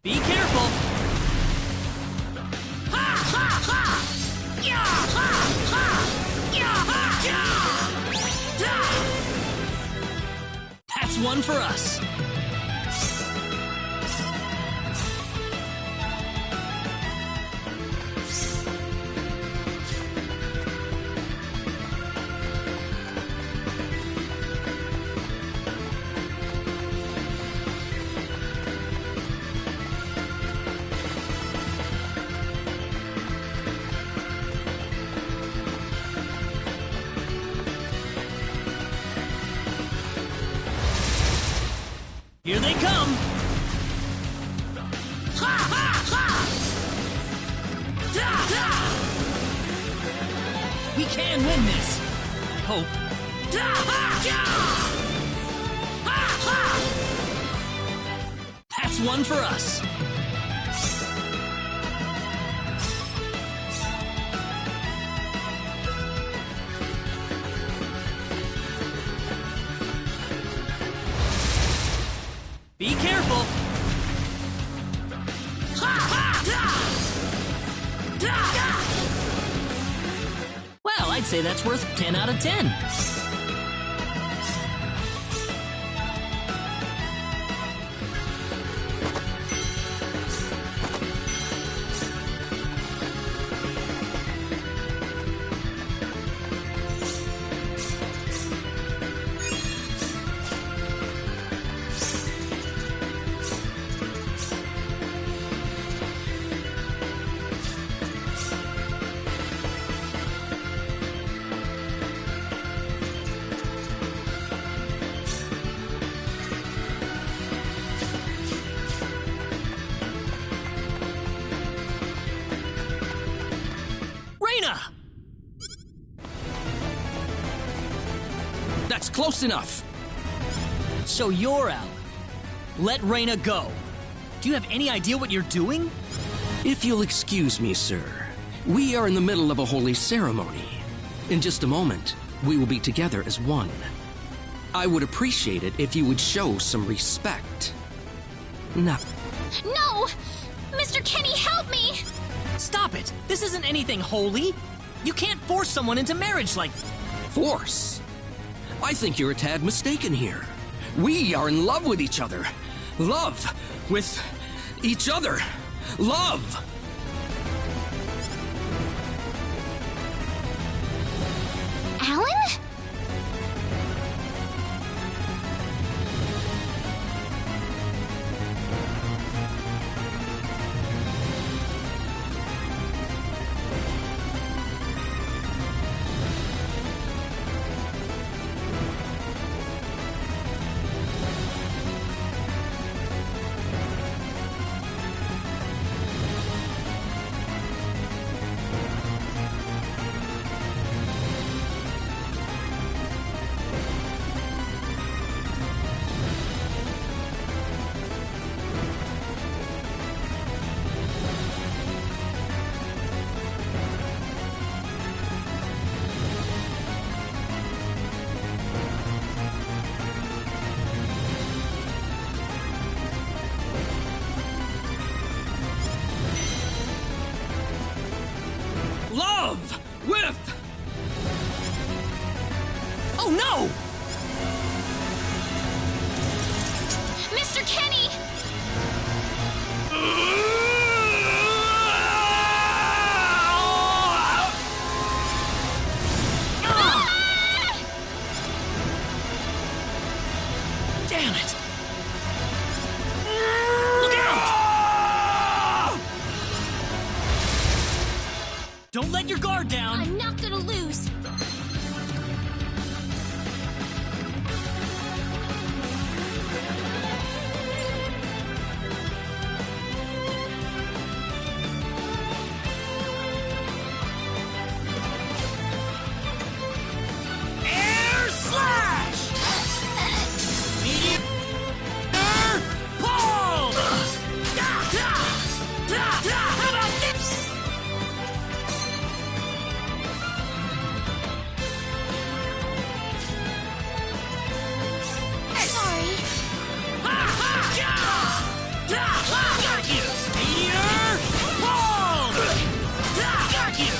Be careful! Ha ha ha! Yeah! Ha ha! Yeah! Ha! Yeah! That's one for us. Here they come! Ha ha ha! Da da! We can win this! I hope. Da ha! Yeah! Ha ha! That's one for us. Be careful! Ha ha! Da! Da! Well, I'd say that's worth 10 out of 10. Reina! That's close enough. So you're out. Let Reina go. Do you have any idea what you're doing? If you'll excuse me, sir, we are in the middle of a holy ceremony. In just a moment, we will be together as one. I would appreciate it if you would show some respect. Now. No! Mr. Kenny, help me! Stop it! This isn't anything holy! You can't force someone into marriage like... Force? I think you're a tad mistaken here. We are in love with each other. Love with each other. Love! Alan? Kenny! Damn it! Look out! Don't let your guard down! I'm not gonna lose! Air slash! Meteor pull! How about this? Sorry. Got you! Meteor pull! Got you!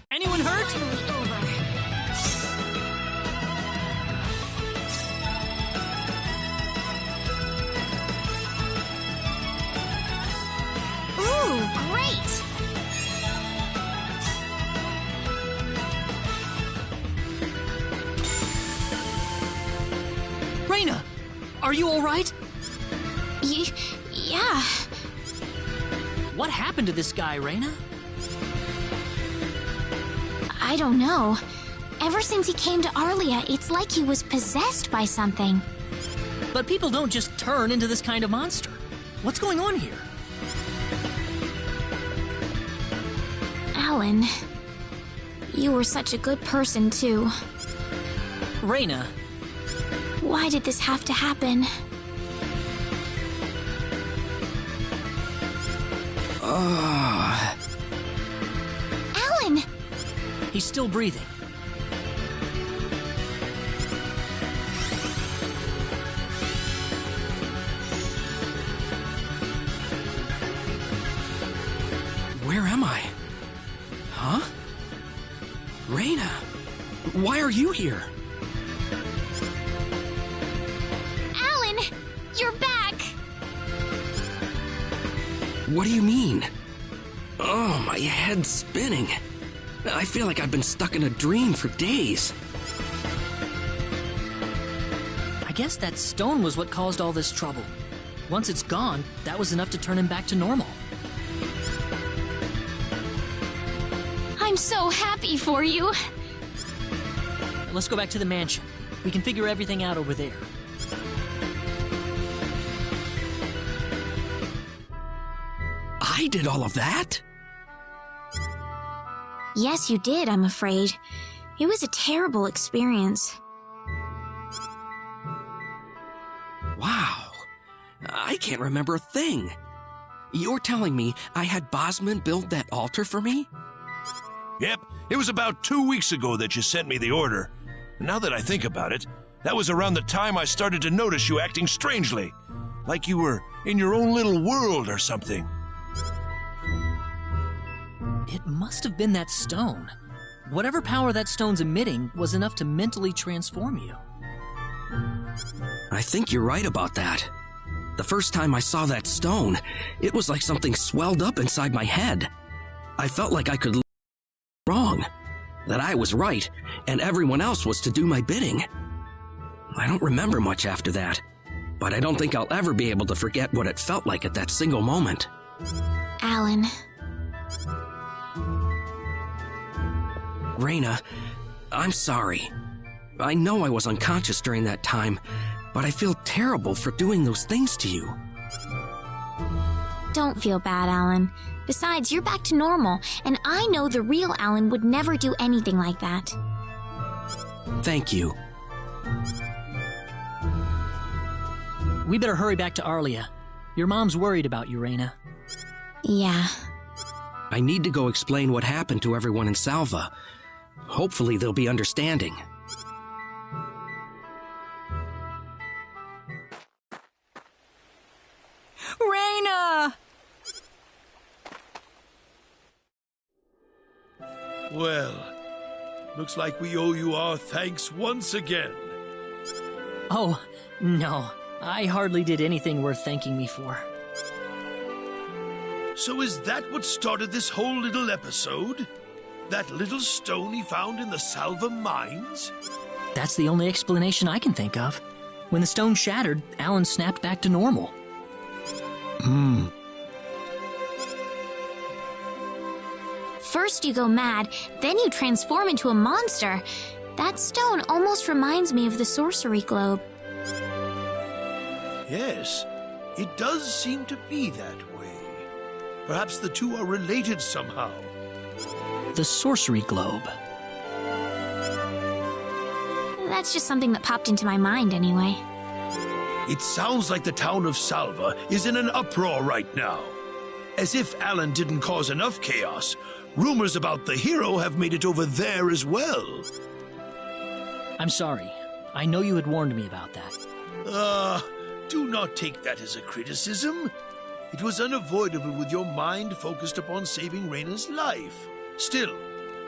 Anyone hurt? Finally over. Ooh, great! Reina! Are you alright? Yeah. What happened to this guy, Reina? I don't know. Ever since he came to Arlia, it's like he was possessed by something. But people don't just turn into this kind of monster. What's going on here? Alan, you were such a good person, too. Reina, Why did this have to happen? Alan! he's still breathing. Where am I? Huh? Reina, why are you here? Alan! You're back! What do you mean? Oh, my head's spinning. I feel like I've been stuck in a dream for days. I guess that stone was what caused all this trouble. Once it's gone, that was enough to turn him back to normal. I'm so happy for you. Let's go back to the mansion. We can figure everything out over there. I did all of that? Yes, you did, I'm afraid. It was a terrible experience. Wow. I can't remember a thing. You're telling me I had Bosman build that altar for me? Yep, it was about 2 weeks ago that you sent me the order. Now that I think about it, that was around the time I started to notice you acting strangely. Like you were in your own little world or something. It must have been that stone. Whatever power that stone's emitting was enough to mentally transform you. I think you're right about that. The first time I saw that stone, it was like something swelled up inside my head. I felt like I could wrong, that I was right, and everyone else was to do my bidding. I don't remember much after that, but I don't think I'll ever be able to forget what it felt like at that single moment. Alan. Reina, I'm sorry. I know I was unconscious during that time, but I feel terrible for doing those things to you. Don't feel bad, Alan. Besides, you're back to normal, and I know the real Alan would never do anything like that. Thank you. We better hurry back to Arlia. Your mom's worried about you, Reina. Yeah. I need to go explain what happened to everyone in Salva. Hopefully they'll be understanding. Reina! Well, looks like we owe you our thanks once again. Oh, no. I hardly did anything worth thanking me for. So is that what started this whole little episode? That little stone he found in the Salva mines? That's the only explanation I can think of. When the stone shattered, Alan snapped back to normal. First you go mad, then you transform into a monster. That stone almost reminds me of the sorcery globe. Yes, it does seem to be that way. Perhaps the two are related somehow. The sorcery globe. That's just something that popped into my mind anyway. It sounds like the town of Salva is in an uproar right now. As if Alan didn't cause enough chaos, rumors about the hero have made it over there as well. I'm sorry. I know you had warned me about that. Do not take that as a criticism. It was unavoidable with your mind focused upon saving Reyna's life. Still,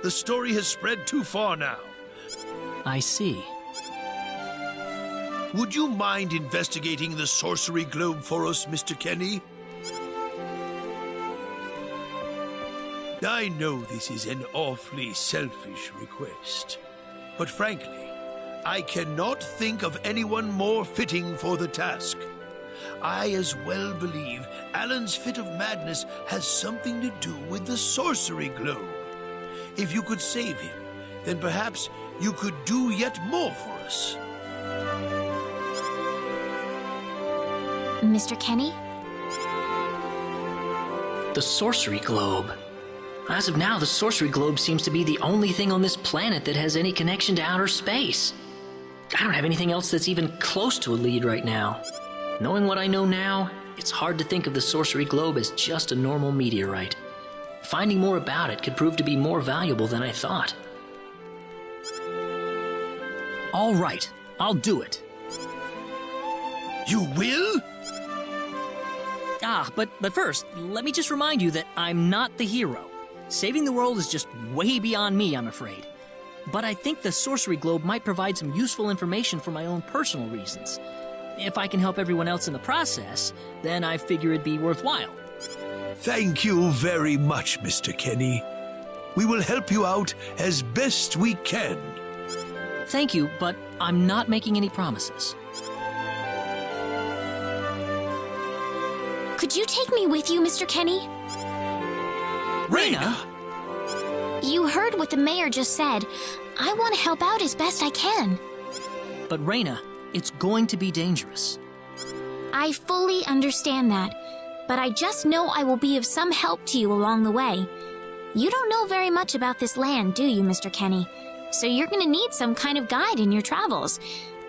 the story has spread too far now. I see. Would you mind investigating the sorcery globe for us, Mr. Kenny? I know this is an awfully selfish request, but frankly, I cannot think of anyone more fitting for the task. I as well believe Alan's fit of madness has something to do with the sorcery globe. If you could save him, then perhaps you could do yet more for us. Mr. Kenny? The sorcery globe. As of now, the sorcery globe seems to be the only thing on this planet that has any connection to outer space. I don't have anything else that's even close to a lead right now. Knowing what I know now, it's hard to think of the sorcery globe as just a normal meteorite. Finding more about it could prove to be more valuable than I thought. All right, I'll do it. You will? But first, let me just remind you that I'm not the hero. Saving the world is just way beyond me, I'm afraid. But I think the sorcery globe might provide some useful information for my own personal reasons. If I can help everyone else in the process, then I figure it'd be worthwhile. Thank you very much, Mr. Kenny. We will help you out as best we can. Thank you, but I'm not making any promises. Could you take me with you, Mr. Kenny? Reyna! You heard what the mayor just said. I want to help out as best I can. But Reyna, it's going to be dangerous. I fully understand that, but I just know I will be of some help to you along the way. You don't know very much about this land, do you, Mr. Kenny? So you're going to need some kind of guide in your travels.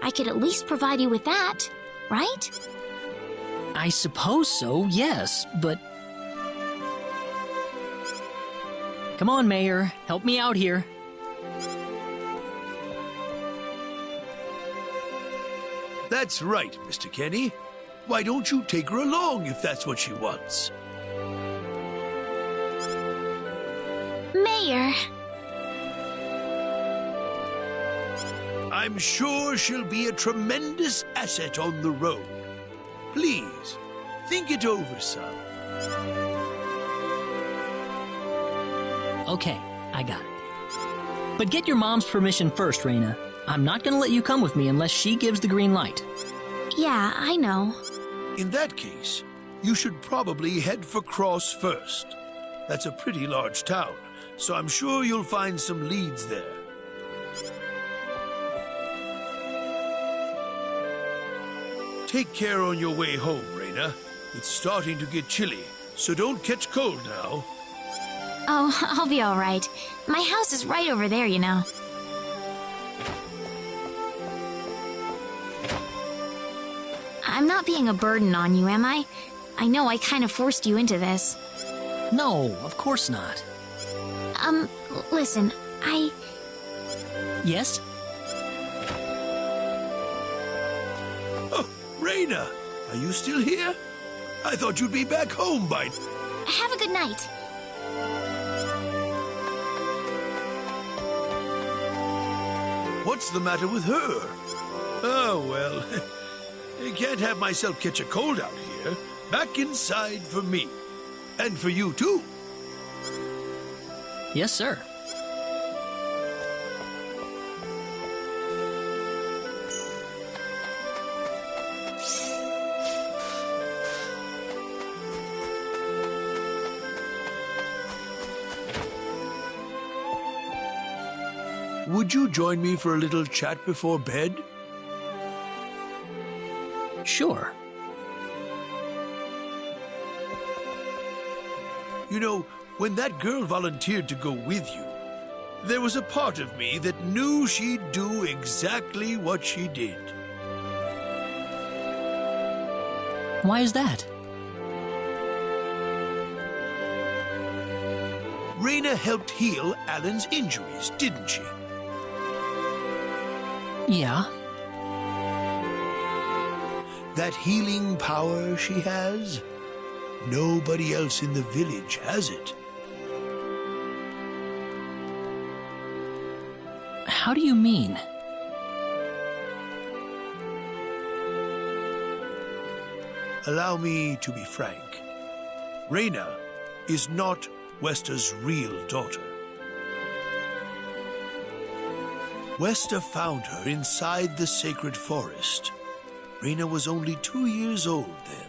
I could at least provide you with that, right? I suppose so, yes, but... Come on, Mayor. Help me out here. That's right, Mr. Kenny. Why don't you take her along if that's what she wants? Mayor. I'm sure she'll be a tremendous asset on the road. Please, think it over, son. Okay, I got it. But get your mom's permission first, Reyna. I'm not gonna let you come with me unless she gives the green light. Yeah, I know. In that case, you should probably head for Cross first. That's a pretty large town, so I'm sure you'll find some leads there. Take care on your way home, Reyna. It's starting to get chilly, so don't catch cold now. Oh, I'll be all right. My house is right over there, you know. I'm not being a burden on you, am I? I know I kind of forced you into this. No, of course not. Listen, Yes? Oh, Reyna, are you still here? I thought you'd be back home by... Have a good night. What's the matter with her? Oh, well. I can't have myself catch a cold out here. Back inside for me. And for you, too. Yes, sir. Would you join me for a little chat before bed? Sure. You know, when that girl volunteered to go with you, there was a part of me that knew she'd do exactly what she did. Why is that? Reyna helped heal Alan's injuries, didn't she? Yeah. That healing power she has, nobody else in the village has it. How do you mean? Allow me to be frank. Reyna is not Wester's real daughter. Wester found her inside the sacred forest. Reyna was only 2 years old then.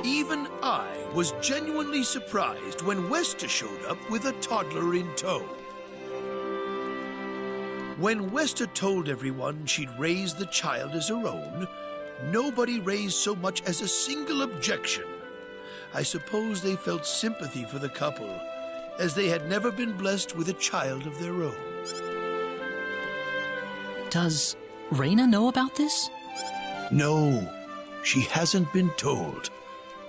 Even I was genuinely surprised when Wester showed up with a toddler in tow. When Wester told everyone she'd raised the child as her own, nobody raised so much as a single objection. I suppose they felt sympathy for the couple, as they had never been blessed with a child of their own. Does Reyna know about this? No, she hasn't been told.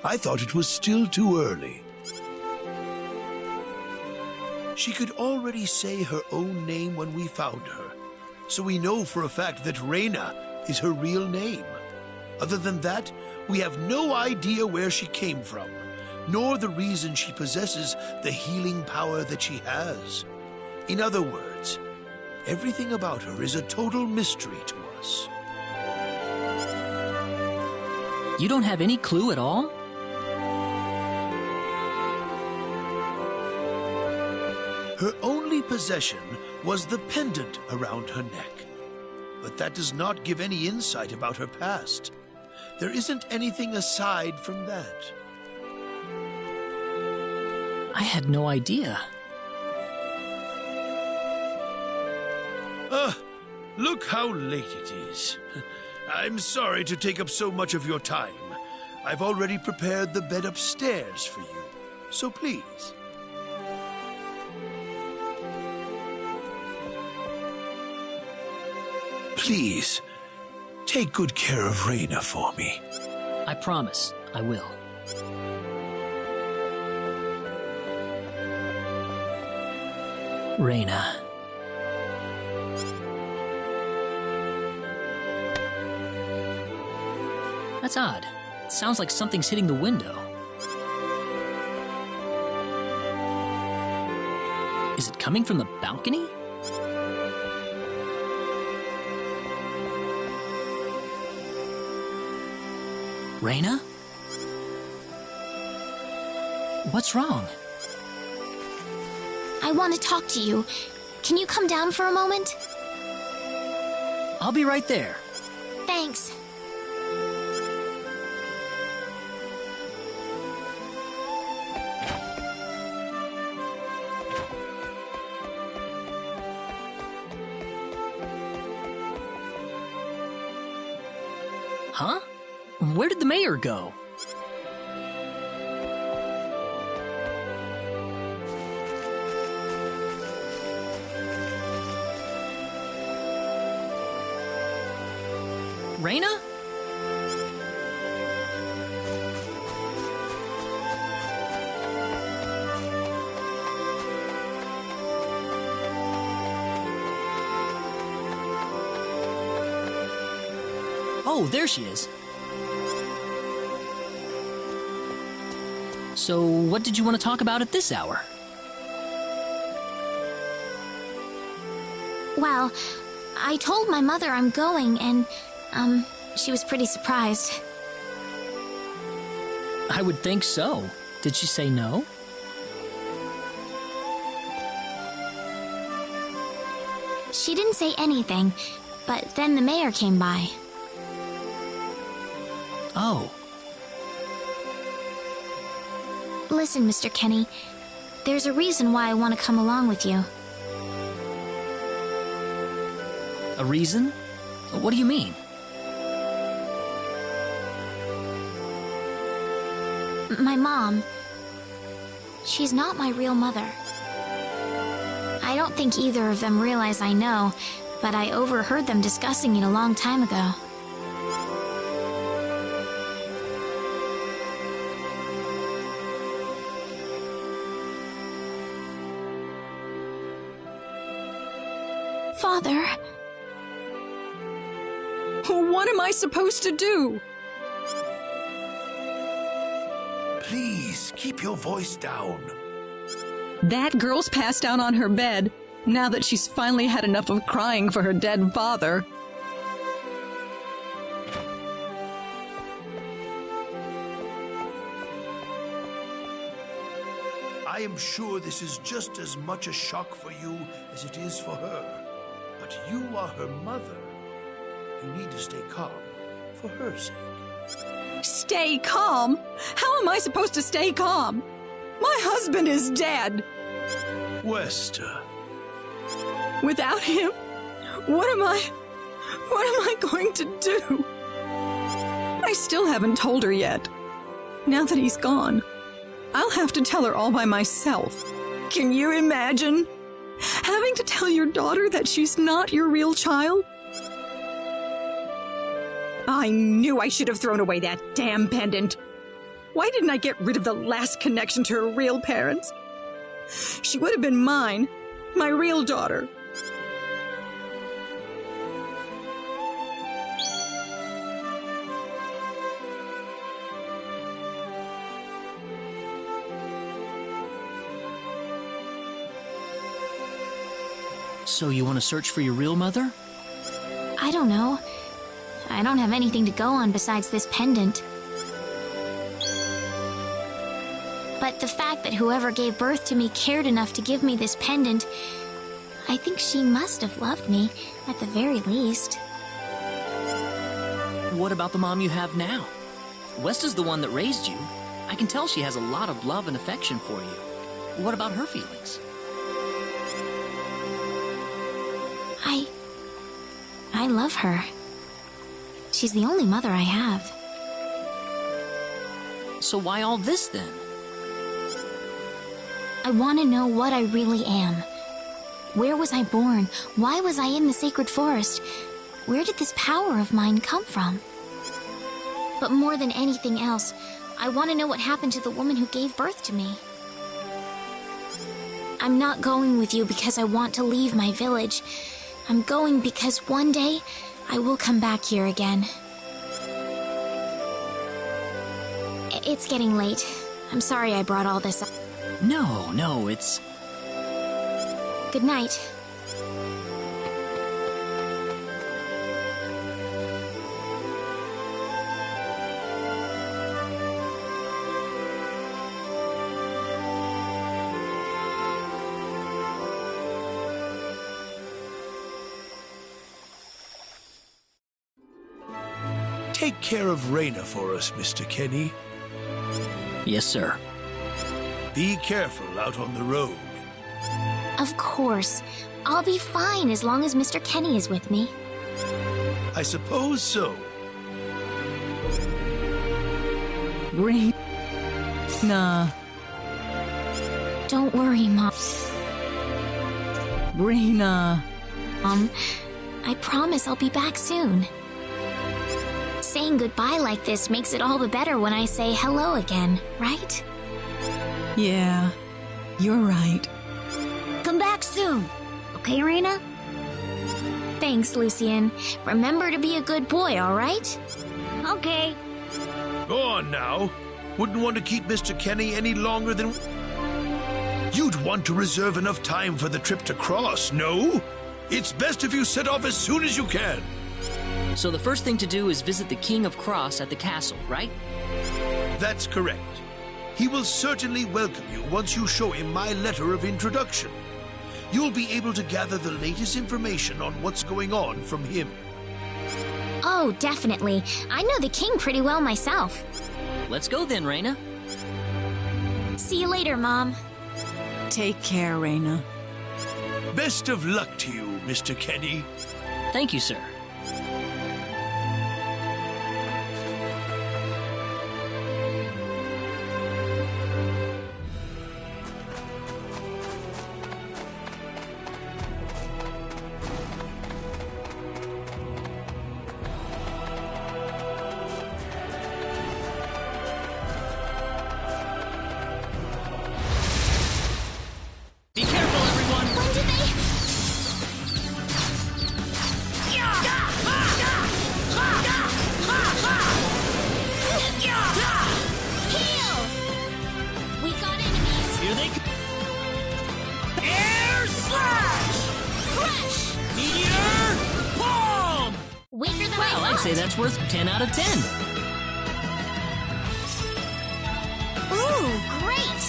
I thought it was still too early. She could already say her own name when we found her, so we know for a fact that Reyna is her real name. Other than that, we have no idea where she came from, nor the reason she possesses the healing power that she has. In other words, everything about her is a total mystery to us. You don't have any clue at all? Her only possession was the pendant around her neck. But that does not give any insight about her past. There isn't anything aside from that. I had no idea. Look how late it is. I'm sorry to take up so much of your time. I've already prepared the bed upstairs for you, so please. Please, take good care of Reyna for me. I promise, I will. Reyna. That's odd. It sounds like something's hitting the window. Is it coming from the balcony? Reyna? What's wrong? I want to talk to you. Can you come down for a moment? I'll be right there. Thanks. Huh? Where did the mayor go? Raina? Oh, there she is. So, what did you want to talk about at this hour? Well, I told my mother I'm going, and, she was pretty surprised. I would think so. Did she say no? She didn't say anything, but then the mayor came by. Oh. Listen, Mr. Kenny, there's a reason why I want to come along with you. A reason? What do you mean? My mom, she's not my real mother. I don't think either of them realize I know, but I overheard them discussing it a long time ago. Father. What am I supposed to do? Please, keep your voice down. That girl's passed out on her bed, now that she's finally had enough of crying for her dead father. I am sure this is just as much a shock for you as it is for her. But you are her mother. You need to stay calm for her sake. Stay calm? How am I supposed to stay calm? My husband is dead. Wester. Without him, what am I going to do? I still haven't told her yet. Now that he's gone, I'll have to tell her all by myself. Can you imagine? Having to tell your daughter that she's not your real child? I knew I should have thrown away that damn pendant. Why didn't I get rid of the last connection to her real parents? She would have been mine, my real daughter. So you want to search for your real mother? I don't know. I don't have anything to go on besides this pendant. But the fact that whoever gave birth to me cared enough to give me this pendant, I think she must have loved me, at the very least. What about the mom you have now? West is the one that raised you. I can tell she has a lot of love and affection for you. What about her feelings? I love her. She's the only mother I have. So why all this then? I want to know what I really am. Where was I born? Why was I in the sacred forest? Where did this power of mine come from? But more than anything else, I want to know what happened to the woman who gave birth to me. I'm not going with you because I want to leave my village. I'm going because one day I will come back here again. It's getting late. I'm sorry I brought all this up. No, it's... Good night. Take care of Raina for us, Mr. Kenny. Yes, sir. Be careful out on the road. Of course. I'll be fine as long as Mr. Kenny is with me. I suppose so. Nah. Don't worry, Mom. Raina. I promise I'll be back soon. Saying goodbye like this makes it all the better when I say hello again, right? Yeah, you're right. Come back soon. Okay, Reina? Thanks, Lucien. Remember to be a good boy, all right? Okay. Go on now. Wouldn't want to keep Mr. Kenny any longer than... You'd want to reserve enough time for the trip to Cross, no? It's best if you set off as soon as you can. So the first thing to do is visit the King of Cross at the castle, right? That's correct. He will certainly welcome you once you show him my letter of introduction. You'll be able to gather the latest information on what's going on from him. Oh, definitely. I know the king pretty well myself. Let's go then, Reina. See you later, Mom. Take care, Reina. Best of luck to you, Mr. Kenny. Thank you, sir. Be careful, everyone! When did they... Heal! We got enemies. Here they come! Air slash! Crush! Meteor palm! Weaker than Well, I I'd thought. say that's worth 10 out of 10. Ooh, great!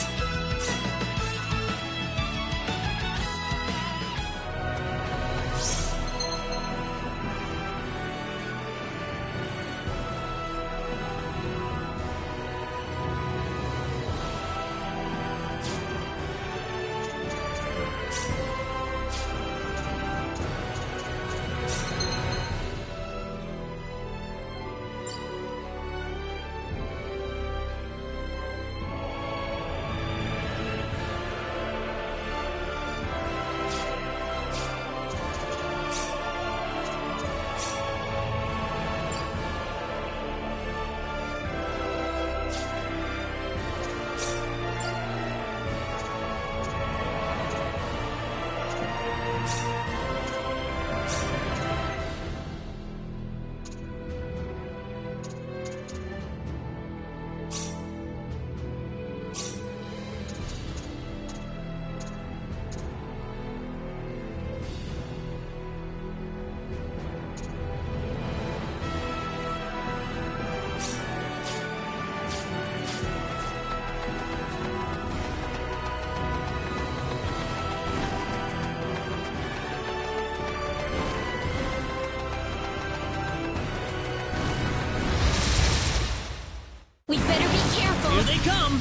We better be careful. Here they come!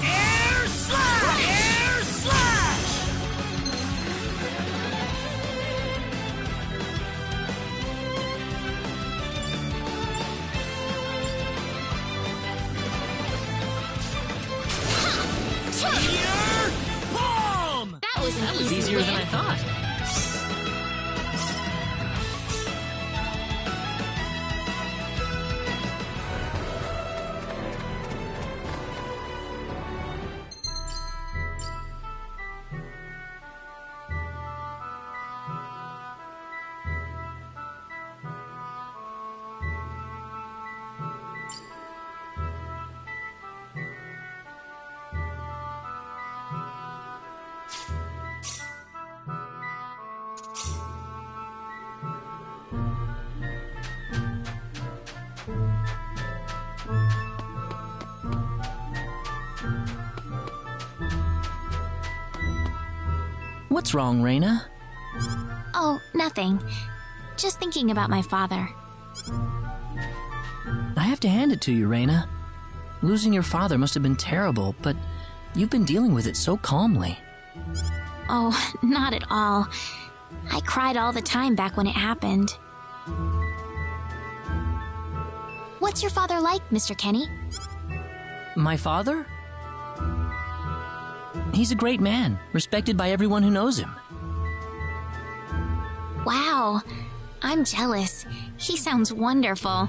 Air slash! Air slash! Meteor palm! That was an That was easy easier than win. I thought. What's wrong, Reina? Oh, nothing. Just thinking about my father. I have to hand it to you, Reina. Losing your father must have been terrible, but you've been dealing with it so calmly. Oh, not at all. I cried all the time back when it happened. What's your father like, Mr. Kenny? My father? He's a great man, respected by everyone who knows him. Wow. I'm jealous. He sounds wonderful.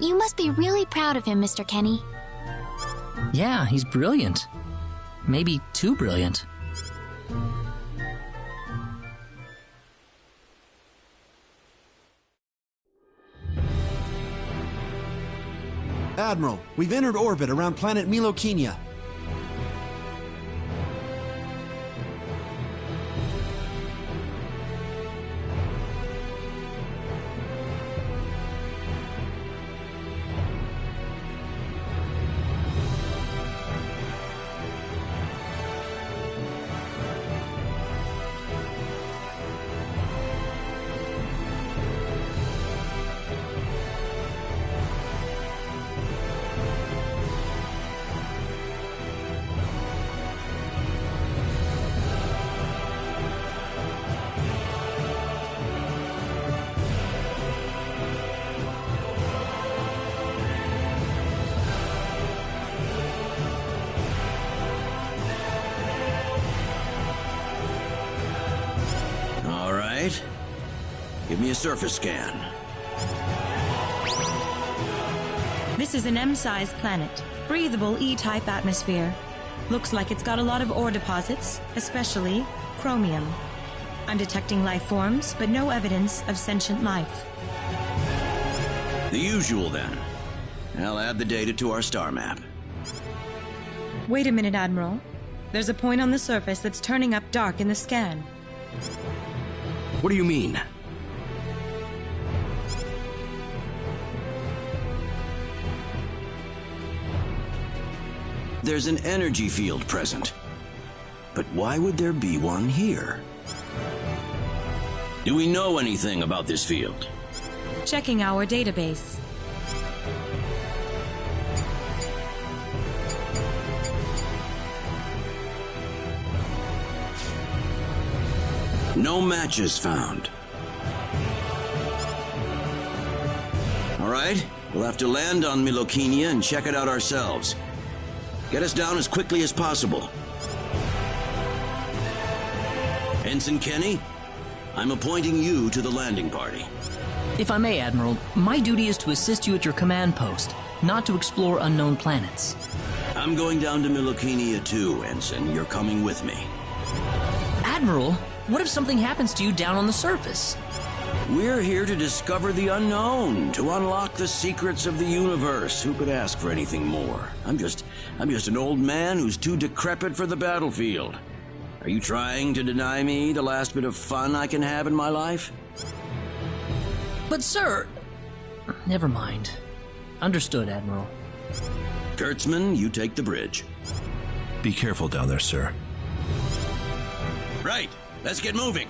You must be really proud of him, Mr. Kenny. Yeah, he's brilliant. Maybe too brilliant. Admiral, we've entered orbit around planet Milokenia. Give me a surface scan. This is an M-sized planet. Breathable E-type atmosphere. Looks like it's got a lot of ore deposits, especially chromium. I'm detecting life forms, but no evidence of sentient life. The usual, then. I'll add the data to our star map. Wait a minute, Admiral. There's a point on the surface that's turning up dark in the scan. What do you mean? There's an energy field present. But why would there be one here? Do we know anything about this field? Checking our database. No matches found. All right, we'll have to land on Milokenia and check it out ourselves. Get us down as quickly as possible. Ensign Kenny, I'm appointing you to the landing party. If I may, Admiral, my duty is to assist you at your command post, not to explore unknown planets. I'm going down to Milokenia too, Ensign. You're coming with me. Admiral, what if something happens to you down on the surface? We're here to discover the unknown, to unlock the secrets of the universe. Who could ask for anything more? I'm just an old man who's too decrepit for the battlefield. Are you trying to deny me the last bit of fun I can have in my life? But sir... Never mind. Understood, Admiral. Kurtzman, you take the bridge. Be careful down there, sir. Right. Let's get moving.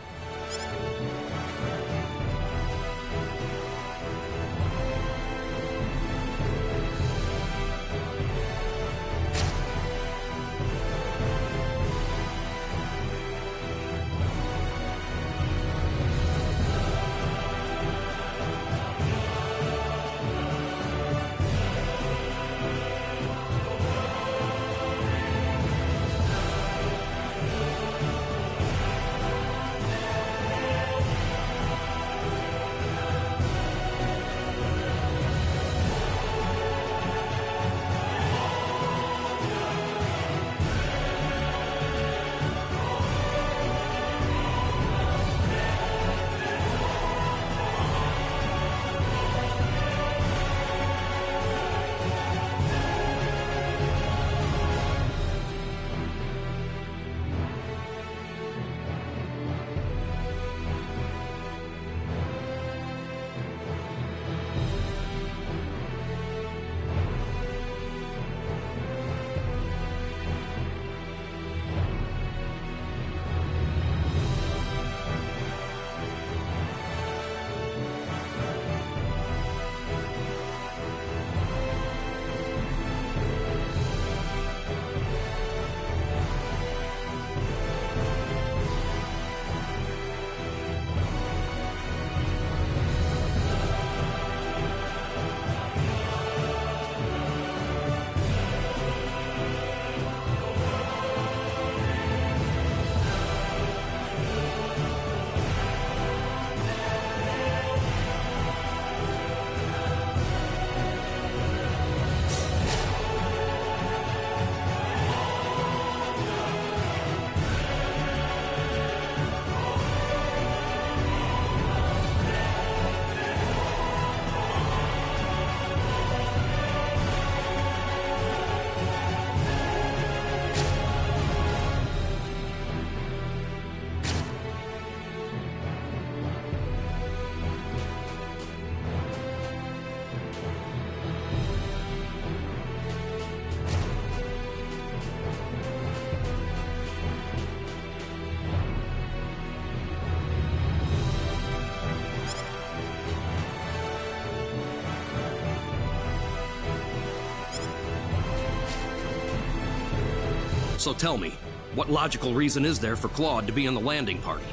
So tell me, what logical reason is there for Claude to be in the landing party?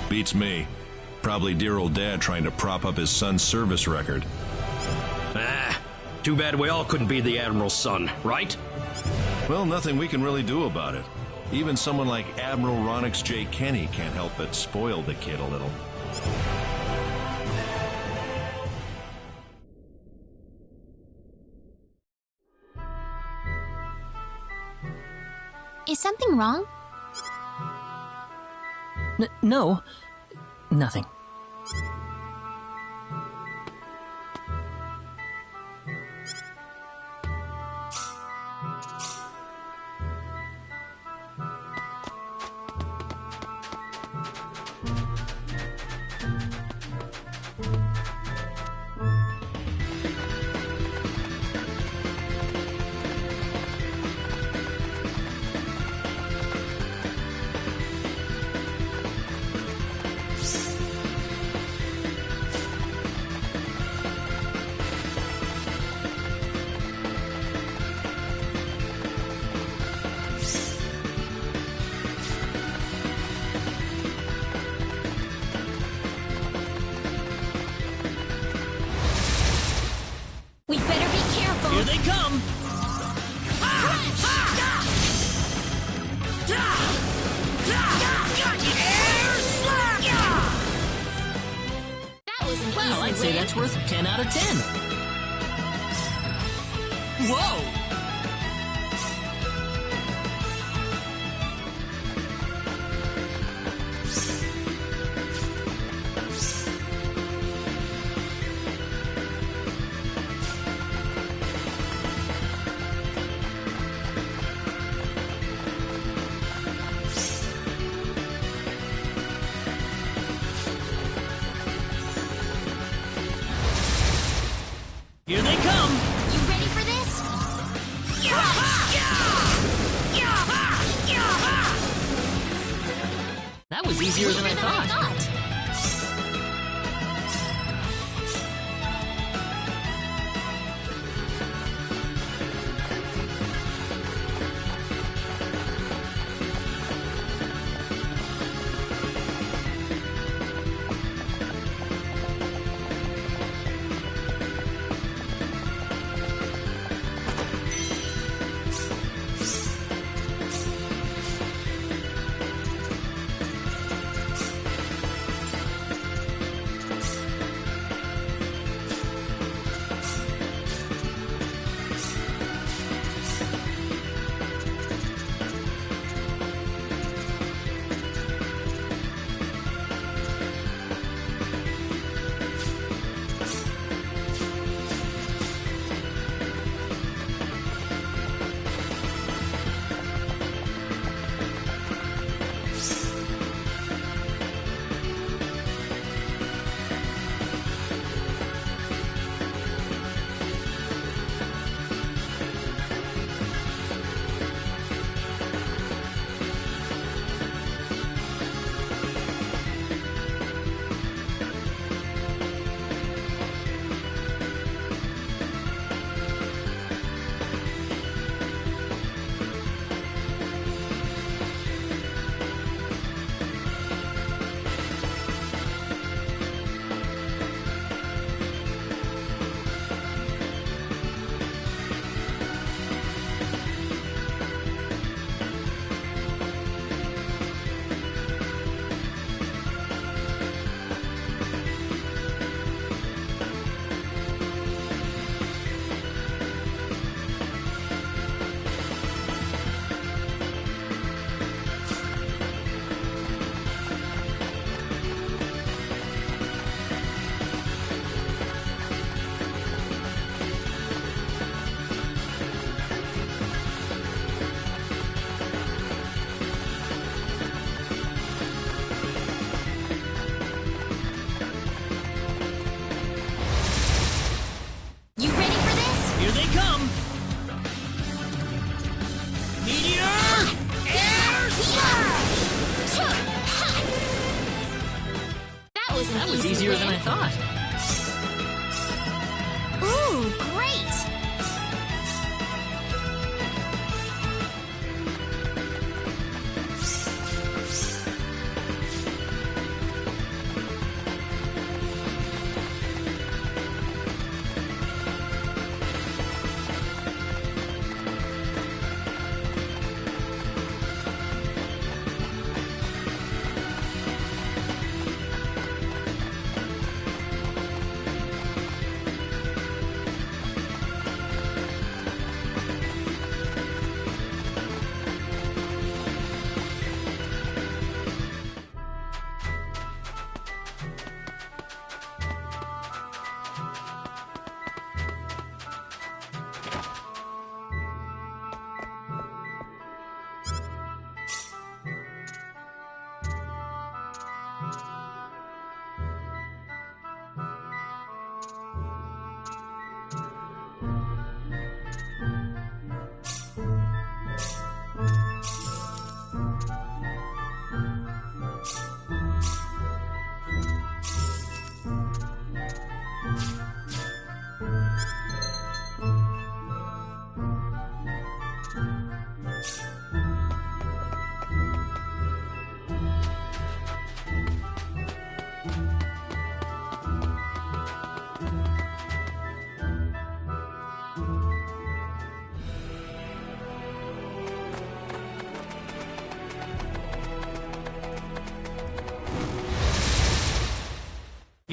Beats me. Probably dear old Dad trying to prop up his son's service record. Ah, too bad we all couldn't be the Admiral's son, right? Well, nothing we can really do about it. Even someone like Admiral Ronix J. Kenny can't help but spoil the kid a little. Is something wrong? No. Nothing. We better be careful. Here they come! Air slap! That was an Well, easy I'd say win. that's worth 10 out of 10. Whoa! Here they come! You ready for this? That was easier than I thought. That was easier than I thought. Ooh, great!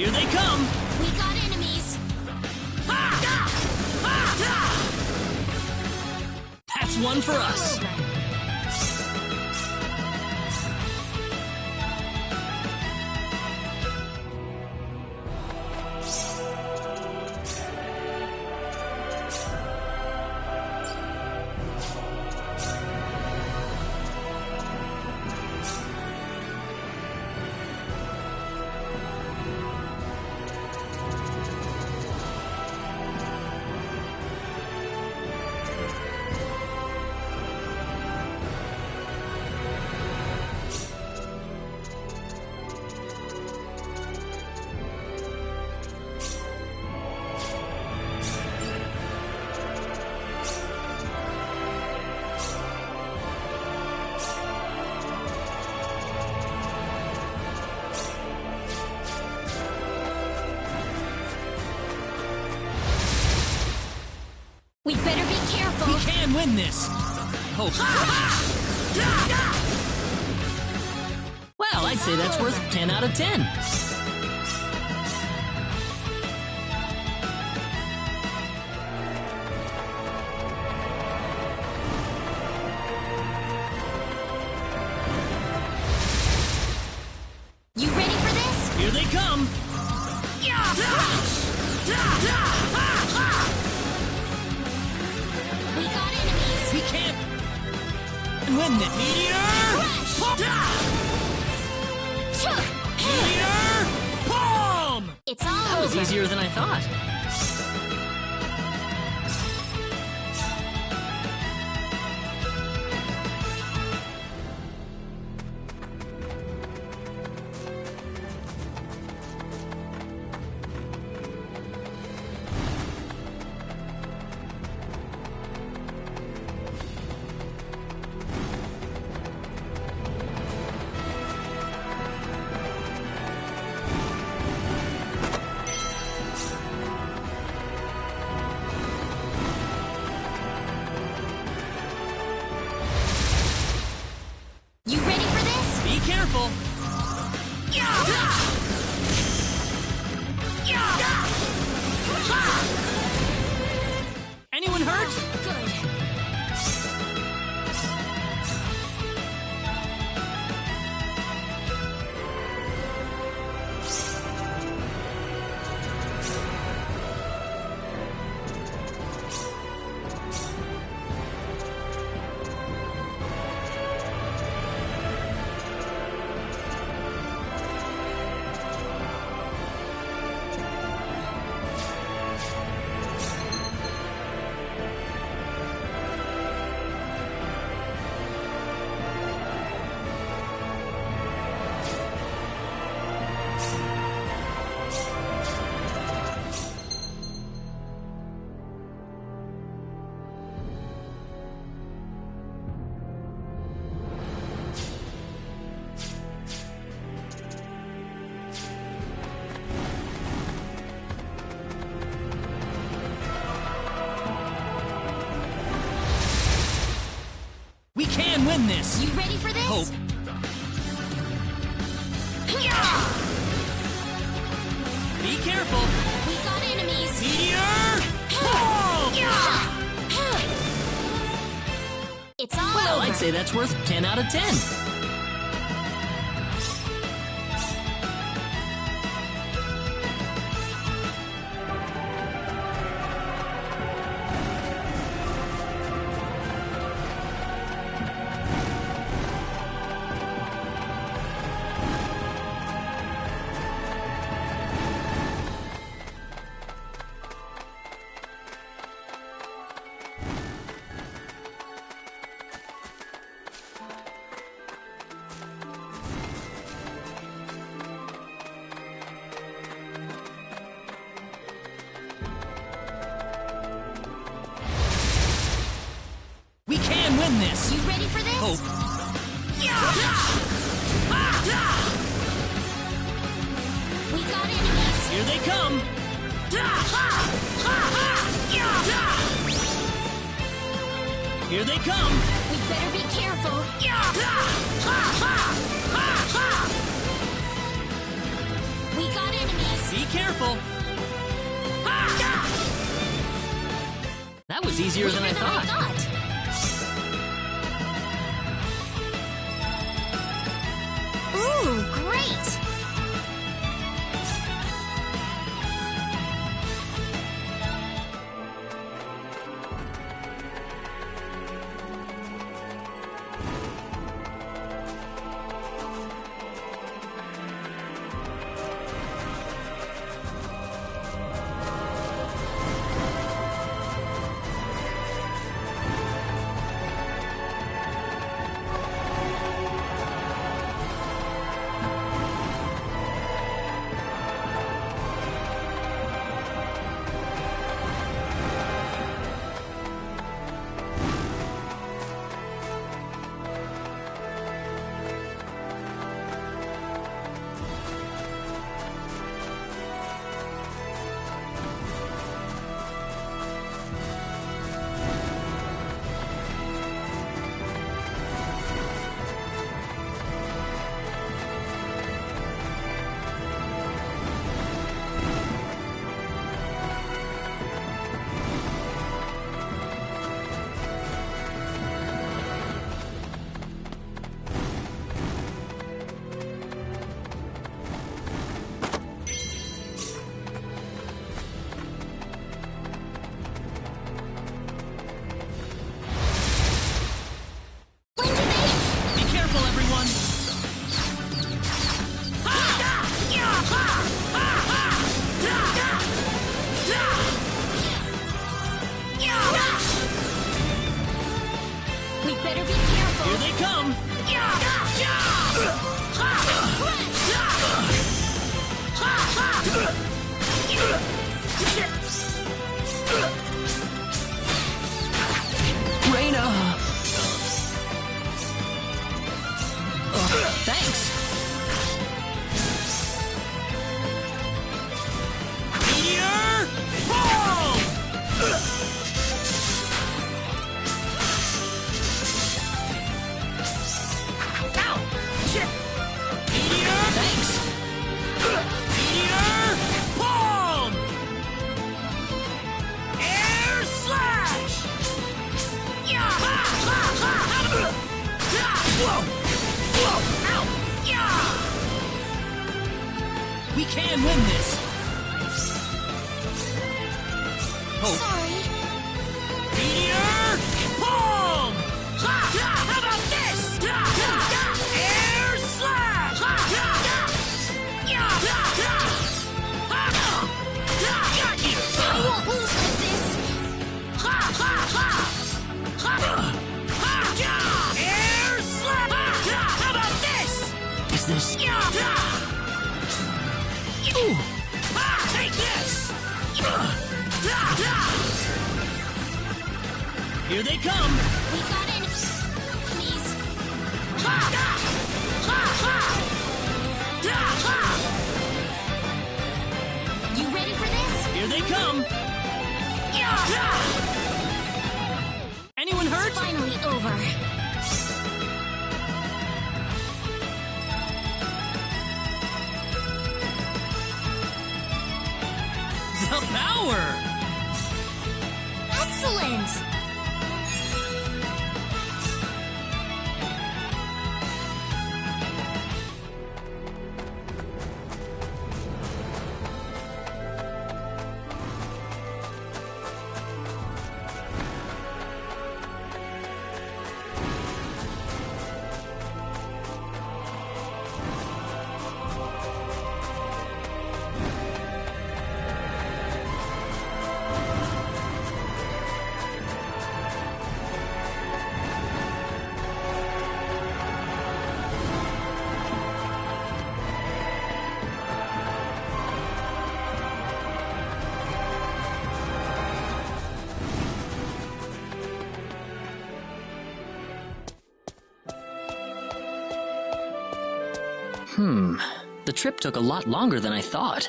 Here they come! We got enemies! That's one for us. We better be careful! We can win this! Hope. Well, I'd say that's worth 10 out of 10. You ready for this? Here they come! We got enemies! We can't win this. Meteor! Meteor! Palm! It's all That was over. easier than I thought. You ready for this? Be careful! Anyone hurt? Good. We can win this! You ready for this? Hope. Be careful! We got enemies! Meteor! Palm! It's all Well, over. I'd say that's worth 10 out of 10. We can win this! You ready for this? Hope. We got enemies! Here they come! Here they come! We better be careful! We got enemies! Be careful. That was easier than I thought. Ooh, great! We can win this! Hope. Sorry. Meteor Palm! How about this? Air Slash! Got you! I won't lose with this. Air Slash! How about this? Is this... Ooh. Take this! Here they come! We got in. Please. You ready for this? Here they come! Anyone hurt? It's finally over. The power! Excellent! The trip took a lot longer than I thought.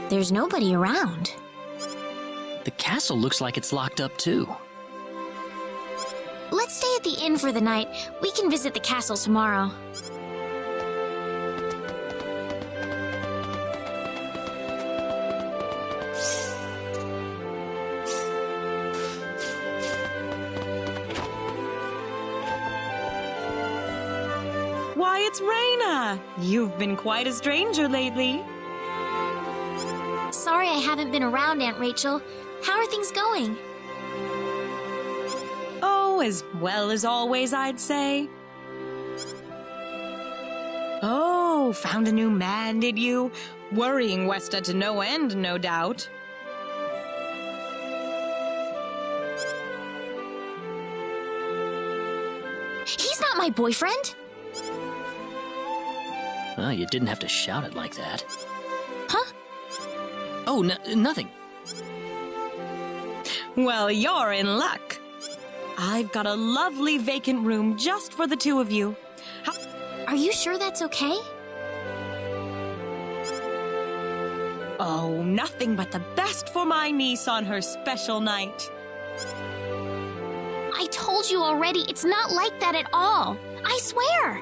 There's nobody around. The castle looks like it's locked up too. Let's stay at the inn for the night. We can visit the castle tomorrow. Why, it's Reyna! You've been quite a stranger lately. Sorry I haven't been around, Aunt Rachel. How are things going? Oh, as well as always, I'd say. Oh, found a new man, did you? Worrying Westa to no end, no doubt. He's not my boyfriend! Well, you didn't have to shout it like that. Huh? Oh, nothing. Well, you're in luck. I've got a lovely vacant room just for the two of you. Are you sure that's okay? Oh, nothing but the best for my niece on her special night. I told you already, it's not like that at all. I swear.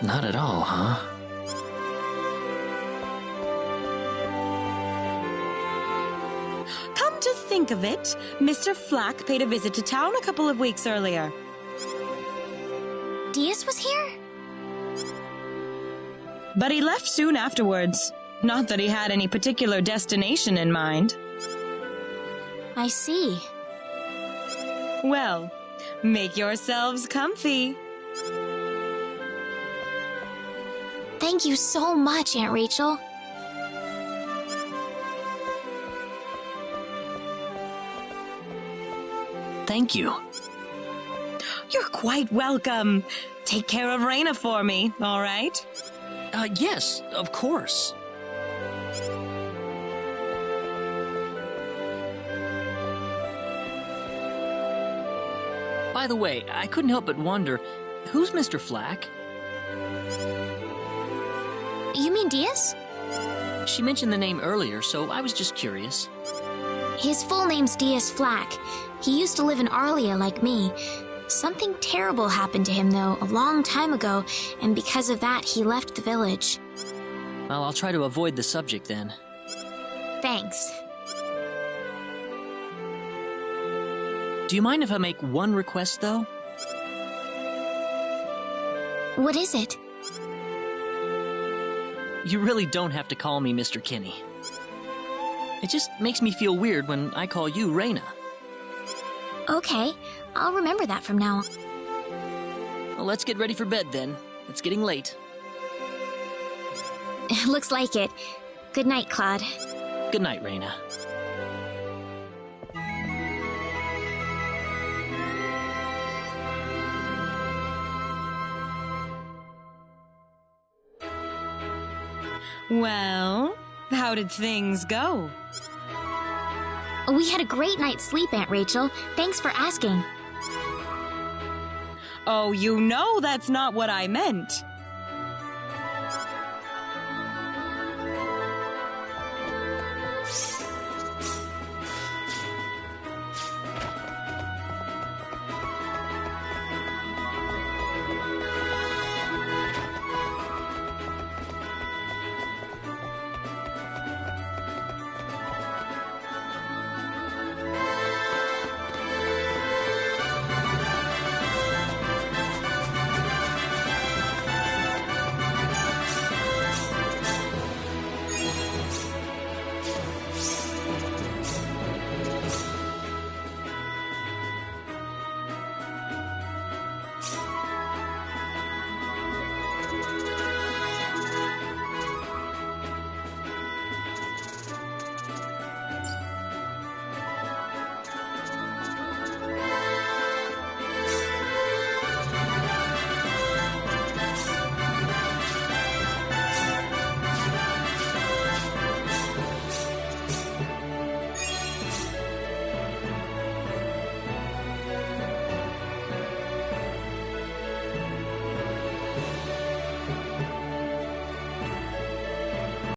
Not at all, huh? Come to think of it, Mr. Flack paid a visit to town a couple of weeks earlier. Diaz was here? But he left soon afterwards. Not that he had any particular destination in mind. I see. Well, make yourselves comfy. Thank you so much, Aunt Rachel. Thank you. You're quite welcome. Take care of Reyna for me, all right? Yes, of course. By the way, I couldn't help but wonder, who's Mr. Flack? You mean Diaz? She mentioned the name earlier, so I was just curious. His full name's Diaz Flack. He used to live in Arlia like me. Something terrible happened to him, though, a long time ago, and because of that, he left the village. Well, I'll try to avoid the subject then. Thanks. Do you mind if I make one request, though? What is it? You really don't have to call me Mr. Kinney. It just makes me feel weird when I call you Reyna. Okay, I'll remember that from now on. Well, let's get ready for bed then. It's getting late. Looks like it. Good night, Claude. Good night, Reyna. Well, how did things go? We had a great night's sleep, Aunt Rachel. Thanks for asking. Oh, you know that's not what I meant.